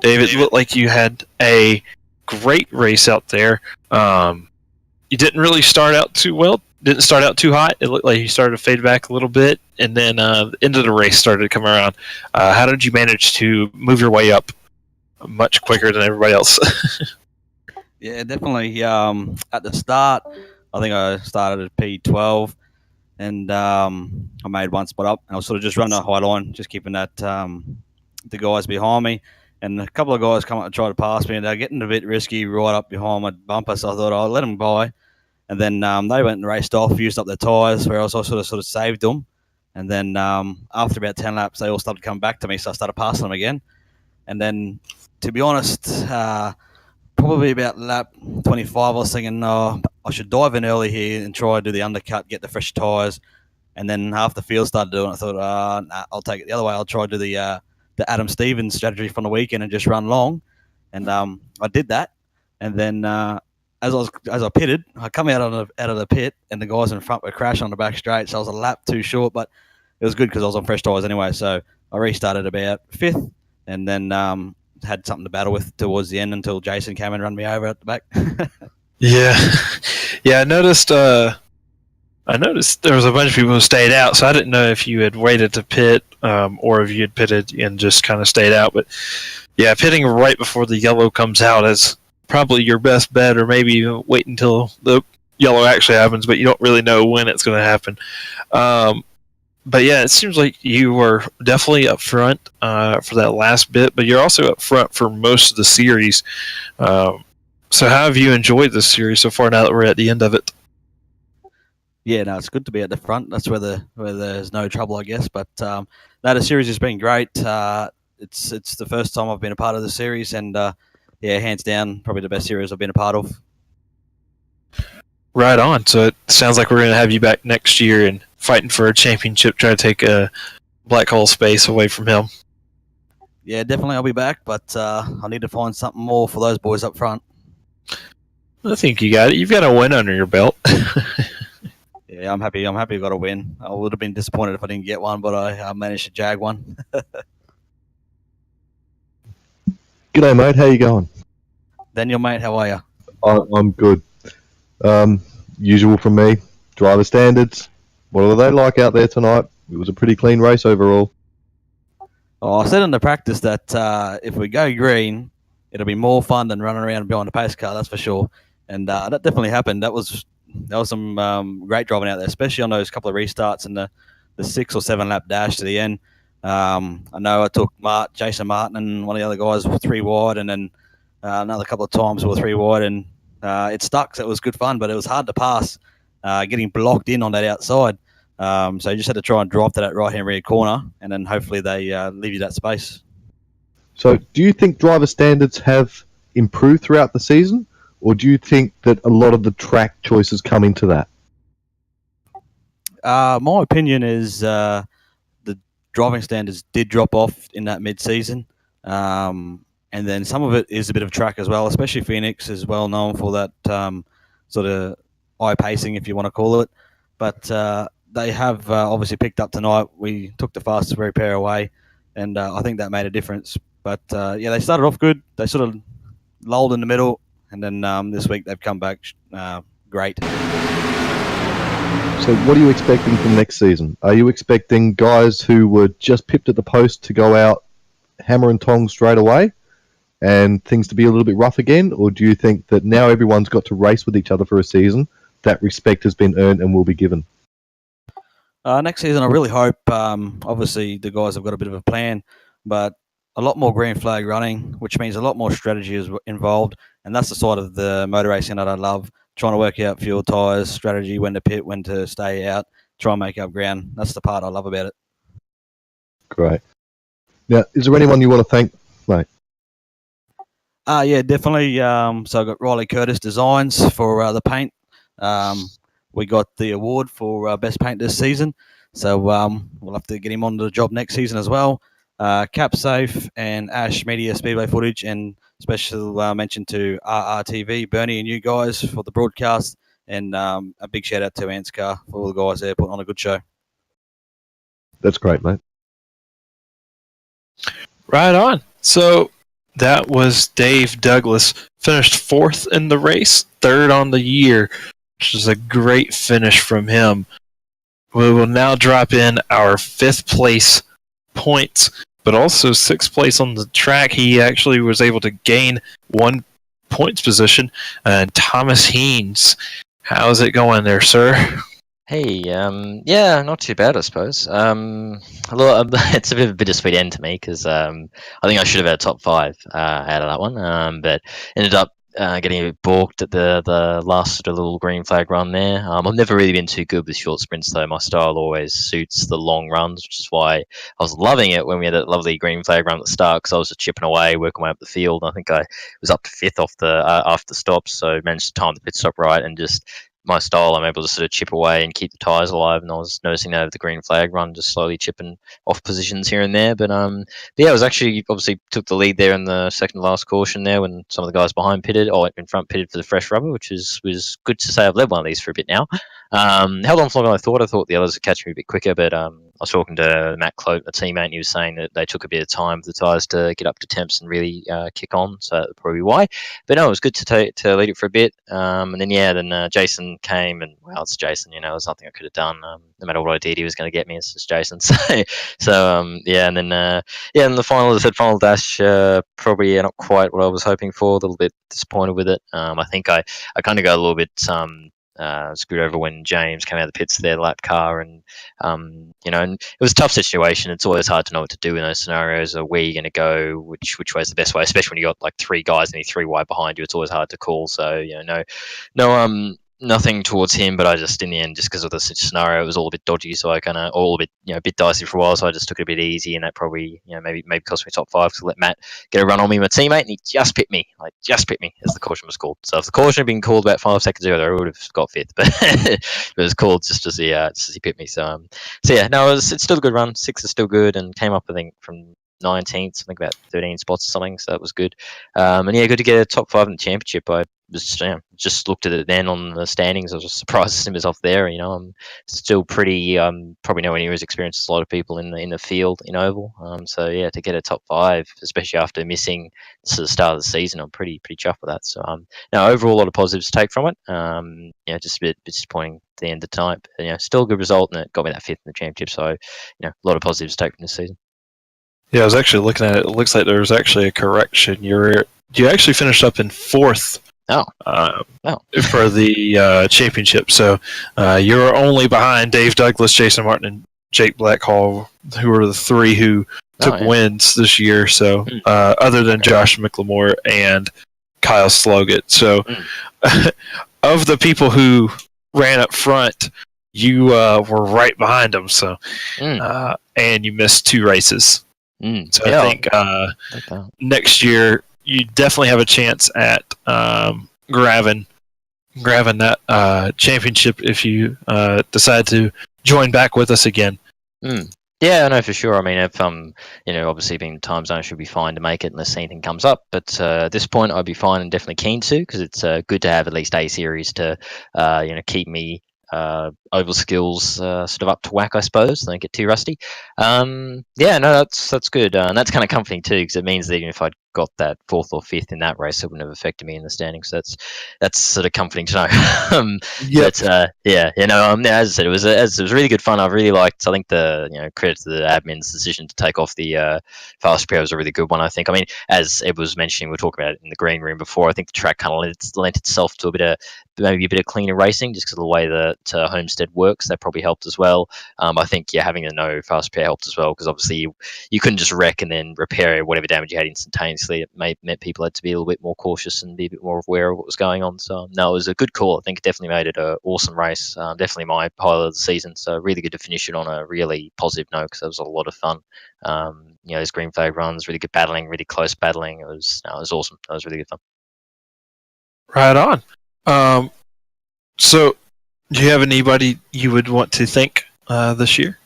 David, it looked like you had a great race out there. You didn't really start out too well. Didn't start out too hot. It looked like you started to fade back a little bit, and then the end of the race started to come around. How did you manage to move your way up much quicker than everybody else? Yeah, definitely. At the start, I think I started at P12, and I made one spot up. And I was sort of just running a high line, just keeping that the guys behind me. And a couple of guys come up and try to pass me, and they're getting a bit risky right up behind my bumper. So I thought I'll let them by. And then they went and raced off, used up their tyres, whereas I sort of saved them. And then after about 10 laps, they all started coming back to me, so I started passing them again. And then, to be honest, probably about lap 25, I was thinking, I should dive in early here and try to do the undercut, get the fresh tyres. And then half the field started doing it. I thought, nah, I'll take it the other way. I'll try to do the Adam Stevens strategy from the weekend and just run long. And I did that. And then as I pitted, I come out of the pit, and the guys in front were crashing on the back straight. So I was a lap too short, but it was good because I was on fresh tyres anyway. So I restarted about fifth, and then had something to battle with towards the end until Jason came and run me over at the back. Yeah. I noticed there was a bunch of people who stayed out, so I didn't know if you had waited to pit or if you had pitted and just kind of stayed out. But yeah, pitting right before the yellow comes out is probably your best bet, or maybe wait until the yellow actually happens, but you don't really know when it's going to happen. But yeah, it seems like you were definitely up front for that last bit, but you're also up front for most of the series. So how have you enjoyed this series so far now that we're at the end of it? Yeah, no, it's good to be at the front. That's where there's no trouble, I guess. But no, the series has been great. It's the first time I've been a part of the series, and yeah, hands down, probably the best series I've been a part of. Right on. So it sounds like we're going to have you back next year and fighting for a championship, trying to take a Black Hole space away from him. Yeah, definitely I'll be back, but I need to find something more for those boys up front. I think you got it. You've got a win under your belt. Yeah, I'm happy. I got a win. I would have been disappointed if I didn't get one, but I managed to jag one. G'day, mate. How you going? Daniel, mate, how are you? I'm good. Usual from me. Driver standards. What are they like out there tonight? It was a pretty clean race overall. Oh, I said in the practice that if we go green, it'll be more fun than running around behind a pace car. That's for sure. And that definitely happened. That was some great driving out there, especially on those couple of restarts and the 6 or 7 lap dash to the end. I know I took Jason Martin and one of the other guys were 3 wide, and then another couple of times we were 3 wide, and it stuck. So it was good fun, but it was hard to pass, getting blocked in on that outside. So you just had to try and drive to that right-hand rear corner, and then hopefully they leave you that space. So do you think driver standards have improved throughout the season, or do you think that a lot of the track choices come into that? My opinion is the driving standards did drop off in that mid-season, and then some of it is a bit of track as well, especially Phoenix is well known for that sort of eye pacing, if you want to call it. But they have obviously picked up tonight. We took the fastest repair away, and I think that made a difference. But yeah, they started off good. They sort of lulled in the middle, and then this week they've come back great. So what are you expecting from next season? Are you expecting guys who were just pipped at the post to go out hammer and tongs straight away and things to be a little bit rough again? Or do you think that now everyone's got to race with each other for a season, that respect has been earned and will be given? Next season, I really hope, obviously the guys have got a bit of a plan, but a lot more green flag running, which means a lot more strategy is involved. And that's the side of the motor racing that I love, trying to work out fuel, tyres, strategy, when to pit, when to stay out, try and make up ground. That's the part I love about it. Great. Now, is there anyone you want to thank, mate? Yeah, definitely. So I got Riley Curtis Designs for the paint. We got the award for best paint this season. So we'll have to get him on the job next season as well. CapSafe and Ash Media Speedway footage, and special mention to RRTV, Bernie and you guys for the broadcast, and a big shout out to ANZCAR for all the guys there putting on a good show. That's great, mate. Right on. So That was Dave Douglas. Finished fourth in the race, third on the year, which is a great finish from him. We will now drop in our fifth place points, but also sixth place on the track. He actually was able to gain 1 points position. Thomas Heens, how's it going there, sir? Hey, yeah, not too bad, I suppose. It's a bit of a bittersweet end to me because I think I should have had a top 5 out of that one, but ended up getting a bit balked at the last sort of little green flag run there. I've never really been too good with short sprints though. My style always suits the long runs, which is why I was loving it when we had that lovely green flag run at the start because I was just chipping away, working my way up the field. And I think I was up to 5th off the after the stops, so managed to time the pit stop right and just my style, I'm able to sort of chip away and keep the tyres alive. And I was noticing that over the green flag run, just slowly chipping off positions here and there. But yeah, I was actually obviously took the lead there in the second to last caution there when some of the guys behind pitted, or in front pitted for the fresh rubber, which was good to say I've led one of these for a bit now. Held on for longer than I thought. I thought the others would catch me a bit quicker, but I was talking to Matt Clote, a teammate, and he was saying that they took a bit of time for the tyres to get up to temps and really kick on, so that's probably why. But no, it was good to lead it for a bit. And then Jason came, and well, it's Jason, there's nothing I could have done. No matter what I did, he was going to get me. It's just Jason. Yeah, and then in the final, as I said, final dash, probably not quite what I was hoping for. A little bit disappointed with it. I think I kind of got a little bit screwed over when James came out of the pits there, lap car, and and it was a tough situation. It's always hard to know what to do in those scenarios, or where you're going to go, which way is the best way, especially when you got like 3 guys and 3 wide behind you. It's always hard to call. So nothing towards him, but I just in the end, just because of the scenario, it was all a bit dodgy. So I kind of all a bit a bit dicey for a while. So I just took it a bit easy, and that probably maybe cost me top 5 to let Matt get a run on me, my teammate, and he just pit me, as the caution was called. So if the caution had been called about 5 seconds earlier, I would have got 5th, but it was called just as he pit me. So yeah, no, it's still a good run. 6 is still good, and came up I think from 19th, I think about 13 spots or something, so that was good. And yeah, good to get a top 5 in the championship. I just looked at it then on the standings. I was just surprised to see myself there. I'm still pretty probably nowhere near as experienced as a lot of people in the field in oval. So yeah, to get a top 5, especially after missing the start of the season, I'm pretty chuffed with that. So no, overall a lot of positives to take from it. Just a bit disappointing at the end of the time. But, still a good result, and it got me that 5th in the championship. So a lot of positives to take from this season. Yeah, I was actually looking at it. It looks like there was actually a correction. You actually finished up in 4th. For the championship. So you're only behind Dave Douglas, Jason Martin, and Jake Blackhall, who are the 3 who took wins this year. So other than Josh McLemore and Kyle Sloggett. So of the people who ran up front, you were right behind them. So and you missed 2 races. So I think next year you definitely have a chance at grabbing that championship if you decide to join back with us again. Yeah, I know for sure. I mean, if obviously being time zone should be fine to make it unless anything comes up. But at this point, I'd be fine and definitely keen to, because it's good to have at least a series to keep me oval skills sort of up to whack, I suppose. Don't get too rusty. Yeah, no, that's good, and that's kind of comforting too, because it means that even if I'd got that 4th or 5th in that race, it wouldn't have affected me in the standings. So that's sort of comforting to know. But as I said, it was really good fun. I really liked. I think the credit to the admin's decision to take off the fast pair was a really good one. I think. I mean, as Ed was mentioning, we were talking about it in the green room before. I think the track kind of lent itself to maybe a bit of cleaner racing, just because of the way that Homestead works. That probably helped as well. I think having a no fast pair helped as well, because obviously you couldn't just wreck and then repair whatever damage you had instantaneously. It meant people had to be a little bit more cautious and be a bit more aware of what was going on. So no, it was a good call. I think it definitely made it an awesome race. Definitely my highlight of the season. So really good to finish it on a really positive note, because it was a lot of fun. Those green flag runs, really good battling, really close battling. It was awesome. That was really good fun. Right on. So do you have anybody you would want to thank this year?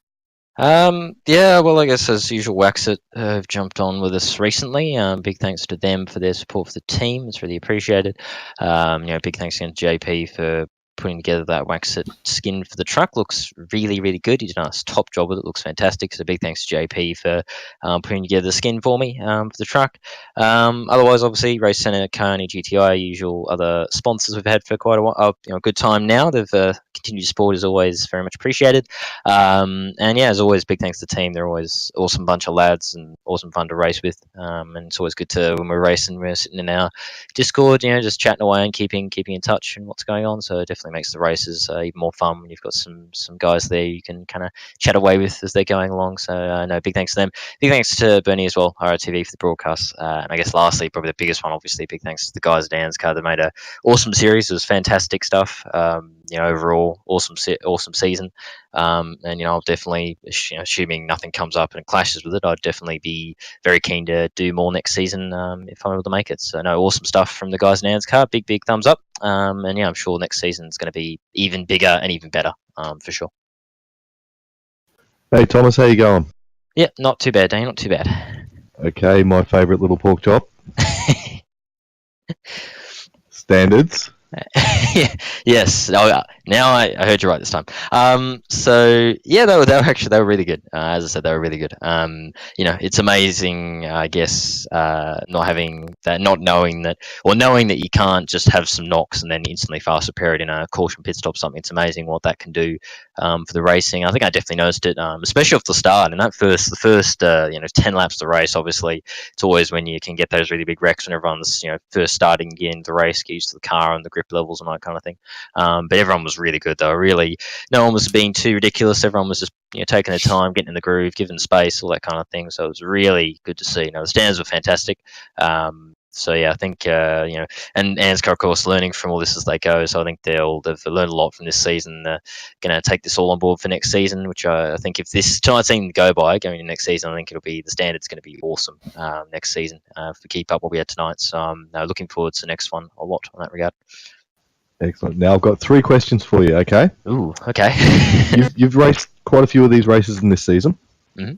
Yeah, well, I guess as usual, Waxit have jumped on with us recently. Big thanks to them for their support for the team. It's really appreciated. Big thanks again to JP for putting together that Waxit skin for the truck. Looks really, really good. He did a top job with it. Looks fantastic. So big thanks to JP for putting together the skin for me for the truck. Otherwise, obviously, Race Centre, Carney, GTI, usual other sponsors we've had for quite a while. A good time now. They've continued support is always very much appreciated. And yeah, as always, big thanks to the team. They're always awesome bunch of lads and awesome fun to race with. And it's always good to, when we're racing, we're sitting in our Discord, just chatting away and keeping in touch and what's going on. So it definitely makes the races even more fun when you've got some guys there you can kind of chat away with as they're going along. So no, big thanks to them. Big thanks to Bernie as well, RRTV, for the broadcast. And I guess lastly, probably the biggest one, obviously, big thanks to the guys at ANZCAR. They made a awesome series. It was fantastic stuff. Overall, awesome season. And I'll definitely, assuming nothing comes up and clashes with it, I'd definitely be very keen to do more next season if I'm able to make it. So no, awesome stuff from the guys in ANZCAR. Big thumbs up. And yeah, I'm sure next season is going to be even bigger and even better for sure. Hey Thomas, how you going? Yeah, not too bad, Dane. Not too bad. Okay, my favourite little pork chop. Standards. Yes. Oh, now I heard you right this time. So yeah, they were really good. As I said, they were really good. It's amazing, I guess, not knowing that you can't just have some knocks and then instantly fast repair it in a caution pit stop. Something. It's amazing what that can do for the racing. I think I definitely noticed it, especially off the start. And the first 10 laps of the race. Obviously, it's always when you can get those really big wrecks when everyone's first starting again the race, get used to the car and the grip levels and that kind of thing. But everyone was really good though. Really, no one was being too ridiculous. Everyone was just taking their time, getting in the groove, giving space, all that kind of thing. So it was really good to see. The stands were fantastic. So yeah, I think and ANZCAR, of course, learning from all this as they go. So I think they've learned a lot from this season. They're going to take this all on board for next season, which I think if this tonight's season go by going into next season, I think the standard's going to be awesome next season if we keep up what we had tonight. So I'm looking forward to the next one a lot in that regard. Excellent. Now I've got 3 questions for you. Okay. Ooh. Okay. You've raced quite a few of these races in this season. Mm-hmm.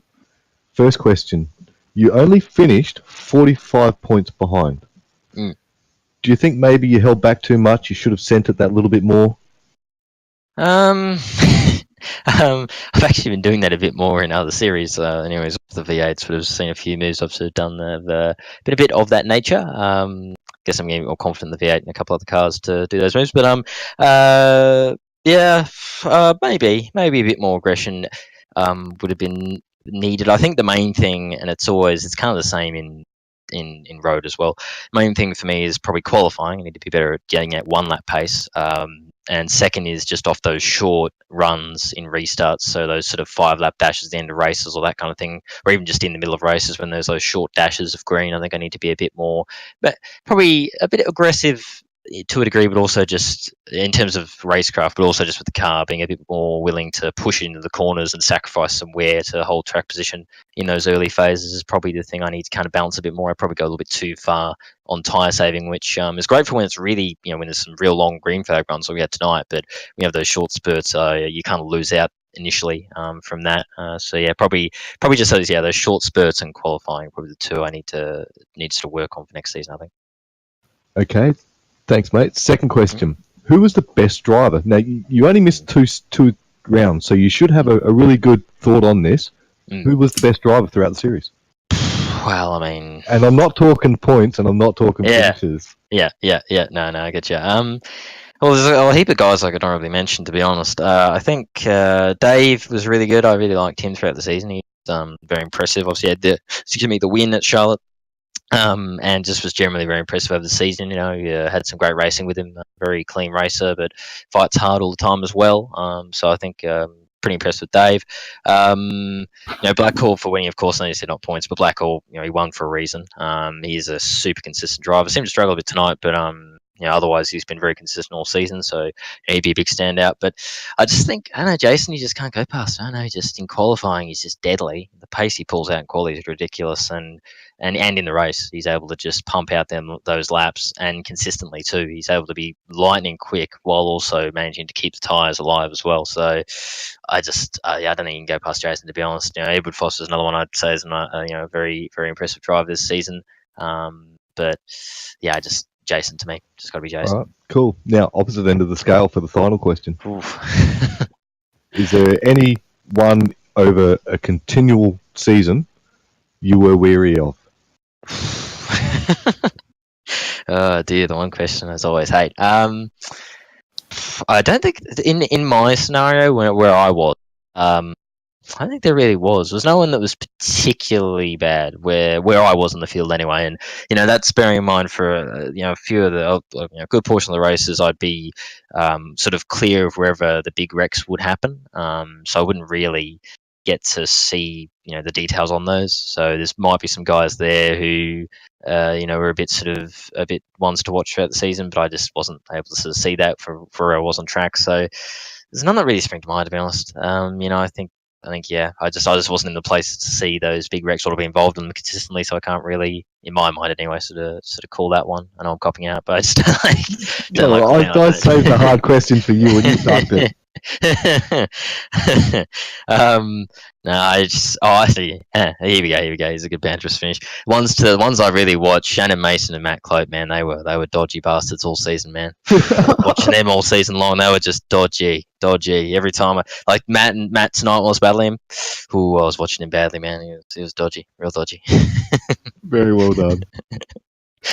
First question. You only finished 45 points behind. Mm. Do you think maybe you held back too much? You should have sent it that little bit more? I've actually been doing that a bit more in other series. Anyways, the V8s would have seen a few moves I've sort of done been a bit of that nature. Guess I'm getting more confident in the V8 and a couple other cars to do those moves. But maybe a bit more aggression would have been needed. I think the main thing, and it's kind of the same in road as well. Main thing for me is probably qualifying. I need to be better at getting at 1 lap pace. And second is just off those short runs in restarts. So those sort of 5 lap dashes at the end of races or that kind of thing, or even just in the middle of races when there's those short dashes of green. I think I need to be a bit more, but probably a bit aggressive to a degree, but also just in terms of racecraft, but also just with the car being a bit more willing to push into the corners and sacrifice some wear to hold track position in those early phases is probably the thing I need to kind of balance a bit more. I probably go a little bit too far on tyre saving, which is great for when it's really, when there's some real long green flag runs like we had tonight, but we have those short spurts, you kind of lose out initially from that. So yeah, probably just those short spurts and qualifying, probably the 2 I need to work on for next season, I think. Okay. Thanks, mate. Second question. Who was the best driver? Now, you only missed two rounds, so you should have a really good thought on this. Who was the best driver throughout the series? Well, I mean... And I'm not talking points, and I'm not talking finishes. Yeah. No, I get you. Well, there's a heap of guys I could not really mention, to be honest. I think Dave was really good. I really liked him throughout the season. He was very impressive. Obviously, had the win at Charlotte. And just was generally very impressive over the season. He had some great racing with him. Very clean racer, but fights hard all the time as well. So I think pretty impressed with Dave. Blackhall for winning, of course, I know you said not points, but Blackhall, he won for a reason. He's a super consistent driver. Seemed to struggle a bit tonight, but otherwise he's been very consistent all season, so he'd be a big standout. But I just think, I don't know, Jason, you just can't go past. I don't know, just in qualifying, he's just deadly. The pace he pulls out in quality is ridiculous, and in the race, he's able to just pump out those laps, and consistently too. He's able to be lightning quick while also managing to keep the tyres alive as well. So I don't think you can go past Jason, to be honest. Edward Foster's another one I'd say is a very, very impressive driver this season. But yeah, Jason to me. Just got to be Jason. All right, cool. Now, opposite end of the scale for the final question. Oof. Is there any one over a continual season you were weary of? Oh dear, the one question I always hate. I don't think in my scenario where I was, I don't think there really was. There was no one that was particularly bad where I was on the field anyway. And that's bearing in mind for a few of the a good portion of the races, I'd be sort of clear of wherever the big wrecks would happen. So I wouldn't really get to see the details on those. So there might be some guys there who were a bit ones to watch throughout the season, but I just wasn't able to sort of see that for where I was on track. So there's none that really spring to mind, to be honest. I think yeah, I just wasn't in the place to see those big wrecks sort of be involved in them consistently, so I can't really, in my mind anyway, sort of call that one. I know I'm copping out, but I just don't like. I saved the hard question for you when you ducked it. No, I see. Here we go. Here's a good banterous finish. The ones I really watched, Shannon Mason and Matt Clote, man, they were dodgy bastards all season, man. Watching them all season long, they were just dodgy. Every time, like Matt tonight was battling him. Ooh, I was watching him badly, man. He was dodgy, real dodgy. Very well done.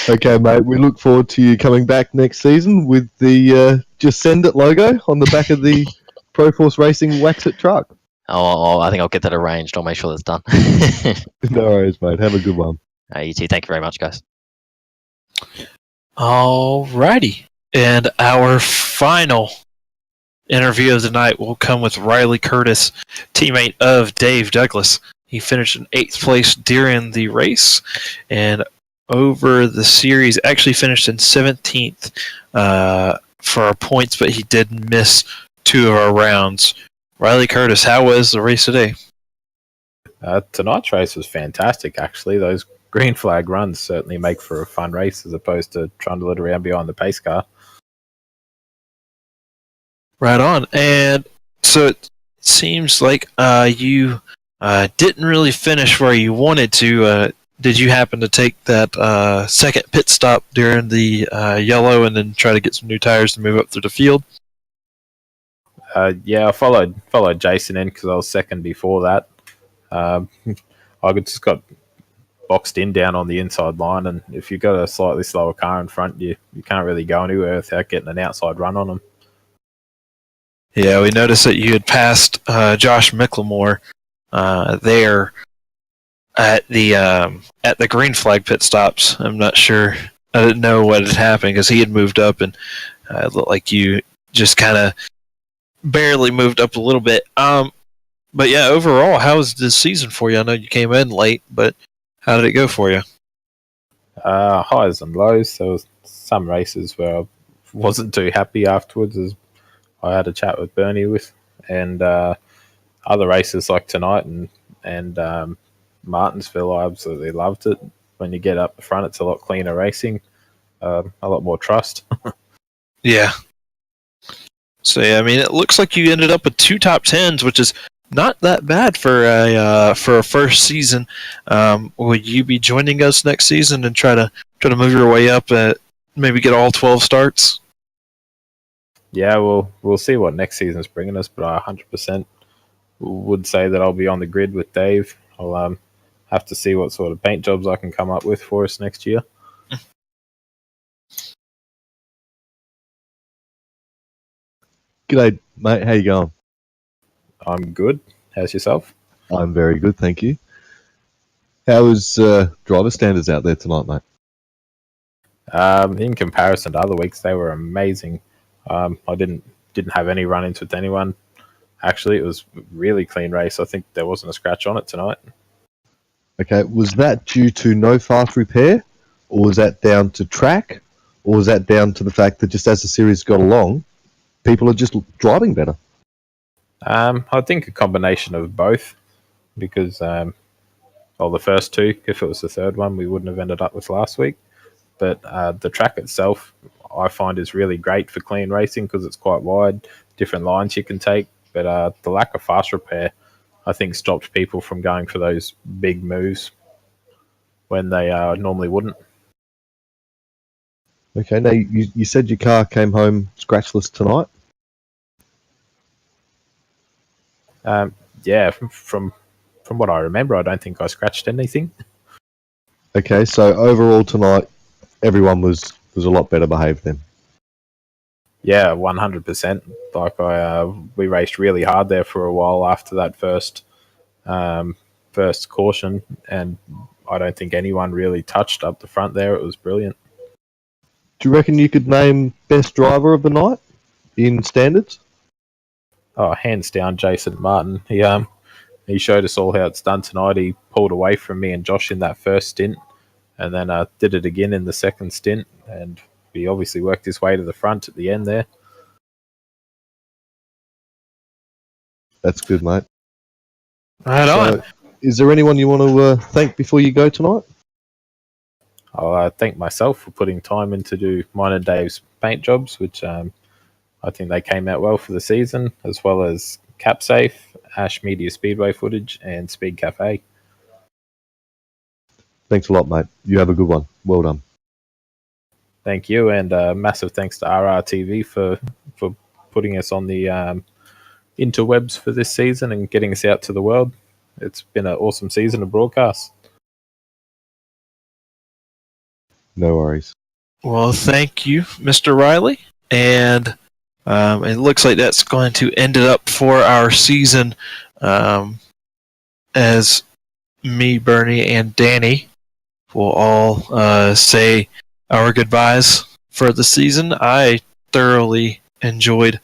Okay, mate. We look forward to you coming back next season with the Just Send It logo on the back of the Pro Force Racing Wax It truck. Oh, I think I'll get that arranged. I'll make sure that's done. No worries, mate. Have a good one. You too. Thank you very much, guys. Alrighty. And our final interview of the night will come with Riley Curtis, teammate of Dave Douglas. He finished in 8th place during the race, and over the series actually finished in 17th for our points, but he did miss 2 of our rounds. Riley Curtis, how was the race today? Tonight's race was fantastic, actually. Those green flag runs certainly make for a fun race as opposed to trundle it around behind the pace car. Right on. And so it seems like you didn't really finish where you wanted to. Did you happen to take that second pit stop during the yellow and then try to get some new tires to move up through the field? Yeah, I followed Jason in because I was second before that. I just got boxed in down on the inside line, and if you've got a slightly slower car in front, you can't really go anywhere without getting an outside run on them. Yeah, we noticed that you had passed Josh Micklemore there at the green flag pit stops. I'm not sure. I didn't know what had happened because he had moved up, and it looked like you just kind of barely moved up a little bit. But yeah, overall, how was this season for you? I know you came in late, but how did it go for you? Highs and lows. There was some races where I wasn't too happy afterwards, as I had a chat with Bernie with, and other races like tonight and Martinsville, I absolutely loved it. When you get up the front, it's a lot cleaner racing, a lot more trust. Yeah. So yeah, I mean, it looks like you ended up with 2 top 10s, which is not that bad for a first season. Will you be joining us next season and try to move your way up, maybe get all 12 starts? Yeah, we'll see what next season's bringing us, but I 100% would say that I'll be on the grid with Dave. I'll have to see what sort of paint jobs I can come up with for us next year. G'day, mate. How you going? I'm good. How's yourself? I'm very good, thank you. How was driver standards out there tonight, mate? In comparison to other weeks, they were amazing. I didn't have any run-ins with anyone. Actually, it was a really clean race. I think there wasn't a scratch on it tonight. Okay, was that due to no fast repair, or was that down to track, or was that down to the fact that just as the series got along, people are just driving better? I think a combination of both, because the first 2, if it was the third one, we wouldn't have ended up with last week. But the track itself, I find, is really great for clean racing because it's quite wide, different lines you can take. But the lack of fast repair, I think, stopped people from going for those big moves when they normally wouldn't. Okay, now you said your car came home scratchless tonight. Yeah, from what I remember, I don't think I scratched anything. Okay, so overall tonight, everyone was a lot better behaved then. Yeah, 100%. Like we raced really hard there for a while after that first caution, and I don't think anyone really touched up the front there. It was brilliant. Do you reckon you could name best driver of the night in standards? Oh, hands down, Jason Martin. He showed us all how it's done tonight. He pulled away from me and Josh in that first stint, and then did it again in the second stint, and he obviously worked his way to the front at the end there. That's good, mate. Right on. Is there anyone you want to thank before you go tonight? I'll thank myself for putting time in to do mine and Dave's paint jobs, which I think they came out well for the season, as well as CapSafe, Ash Media Speedway footage, and Speed Cafe. Thanks a lot, mate. You have a good one. Well done. Thank you, and massive thanks to RRTV for putting us on the interwebs for this season and getting us out to the world. It's been an awesome season of broadcasts. No worries. Well, thank you, Mr. Riley. And it looks like that's going to end it up for our season, as me, Bernie, and Danny will all say our goodbyes for the season. I thoroughly enjoyed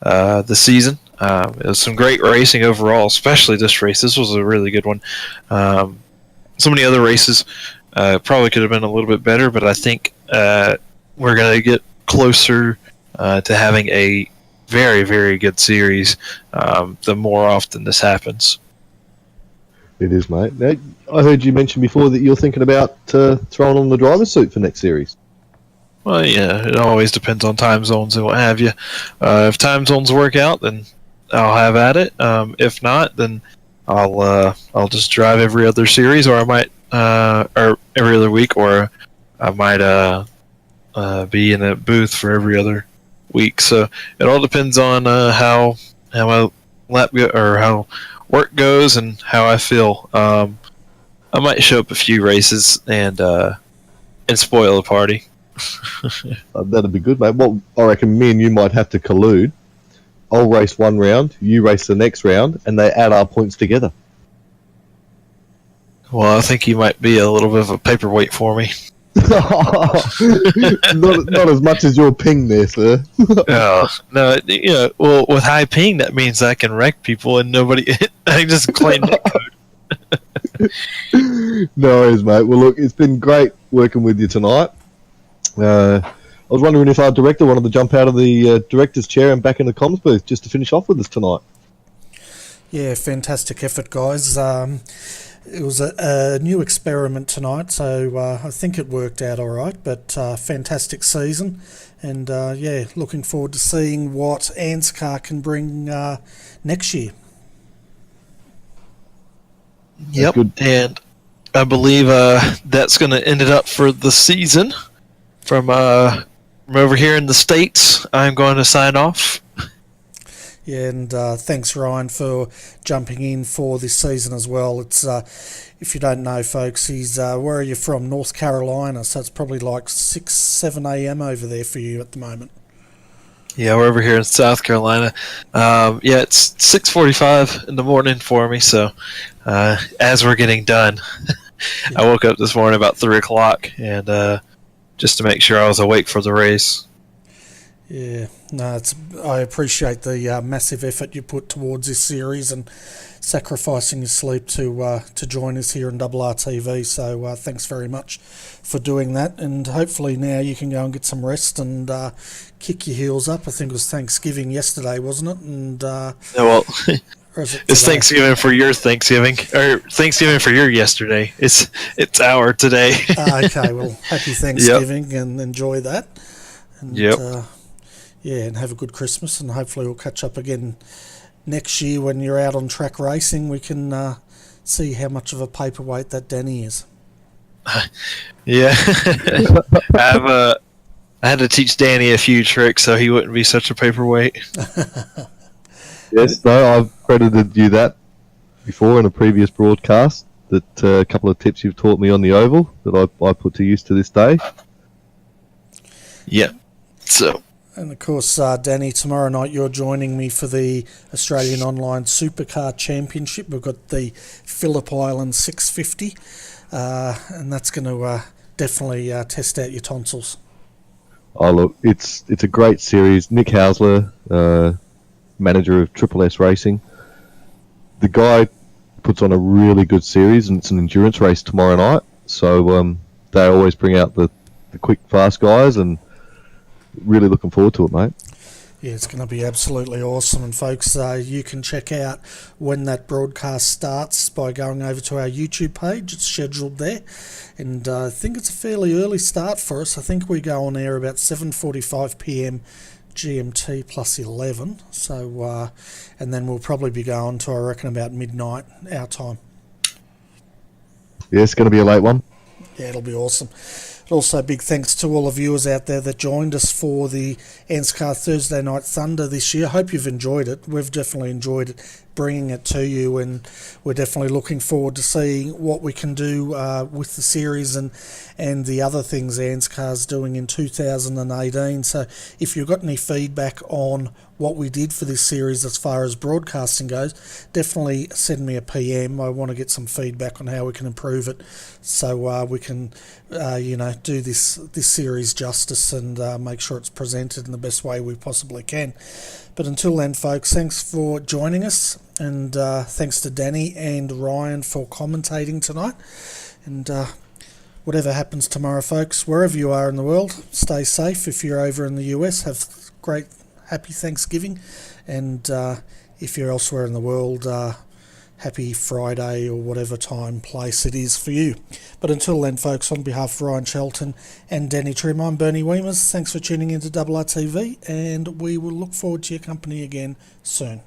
the season. It was some great racing overall, especially this race. This was a really good one. So many other races probably could have been a little bit better, but I think we're going to get closer to having a very, very good series the more often this happens. It is, mate. Now, I heard you mention before that you're thinking about throwing on the driver's suit for next series. Well, yeah, it always depends on time zones and what have you. If time zones work out, then I'll have at it. If not, then I'll just drive every other series, or I might, or every other week, or I might be in a booth for every other week. So it all depends on how my lap or how work goes and how I feel. I might show up a few races and spoil the party. That'd be good, mate. Well, I reckon me and you might have to collude. I'll race one round, you race the next round, and they add our points together. Well, I think you might be a little bit of a paperweight for me. not as much as your ping there, sir. No, well, with high ping, that means I can wreck people and nobody. I just claim that code. No worries, mate. Well, look, it's been great working with you tonight. I was wondering if our director wanted to jump out of the director's chair and back in the comms booth just to finish off with us tonight. Yeah, fantastic effort, guys. It was a new experiment tonight, so I think it worked out all right, but fantastic season. And, yeah, looking forward to seeing what ANZCAR can bring next year. Yep, and I believe that's going to end it up for the season. From over here in the States, I'm going to sign off. Yeah, and thanks, Ryan, for jumping in for this season as well. It's if you don't know, folks, he's where are you from? North Carolina, so it's probably like 6, 7 a.m. over there for you at the moment. Yeah, we're over here in South Carolina. Yeah, it's 6:45 in the morning for me, so as we're getting done, I woke up this morning about 3 o'clock, and just to make sure I was awake for the race. Yeah, no, I appreciate the massive effort you put towards this series and sacrificing your sleep to join us here in RRTV. So thanks very much for doing that, and hopefully now you can go and get some rest and kick your heels up. I think it was Thanksgiving yesterday, wasn't it? And well, it's today? Thanksgiving for your Thanksgiving, or Thanksgiving for your yesterday. It's our today. Okay, well, happy Thanksgiving and enjoy that. And, yeah, and have a good Christmas, and hopefully we'll catch up again next year when you're out on track racing. We can see how much of a paperweight that Danny is. Yeah, I had to teach Danny a few tricks so he wouldn't be such a paperweight. Yes, no, I've credited you that before in a previous broadcast. That a couple of tips you've taught me on the oval that I put to use to this day. Yeah. So. And of course, Danny, tomorrow night you're joining me for the Australian Online Supercar Championship. We've got the Phillip Island 650, and that's going to definitely test out your tonsils. Oh look, it's a great series. Nick Hausler, manager of Triple S Racing, the guy puts on a really good series, and it's an endurance race tomorrow night. So they always bring out the quick, fast guys, and really looking forward to it, mate. Yeah, it's going to be absolutely awesome. And folks, you can check out when that broadcast starts by going over to our YouTube page. It's scheduled there. And I think it's a fairly early start for us. I think we go on air about 7:45 p.m. GMT plus 11. So, and then we'll probably be going to, I reckon, about midnight our time. Yeah, it's going to be a late one. Yeah, it'll be awesome. Also, big thanks to all the viewers out there that joined us for the ANZCAR Thursday Night Thunder this year. Hope you've enjoyed it. We've definitely enjoyed it, bringing it to you, and we're definitely looking forward to seeing what we can do with the series and the other things ANZCAR's doing in 2018. So if you've got any feedback on what we did for this series as far as broadcasting goes, definitely send me a PM. I want to get some feedback on how we can improve it, so we can do this series justice and make sure it's presented in the best way we possibly can. But until then, folks, thanks for joining us, and thanks to Danny and Ryan for commentating tonight. And whatever happens tomorrow, folks, wherever you are in the world, stay safe. If you're over in the US, have great happy Thanksgiving, and if you're elsewhere in the world, happy Friday or whatever time, place it is for you. But until then, folks, on behalf of Ryan Shelton and Danny Trim, I'm Bernie Weemers. Thanks for tuning into RRTV, and we will look forward to your company again soon.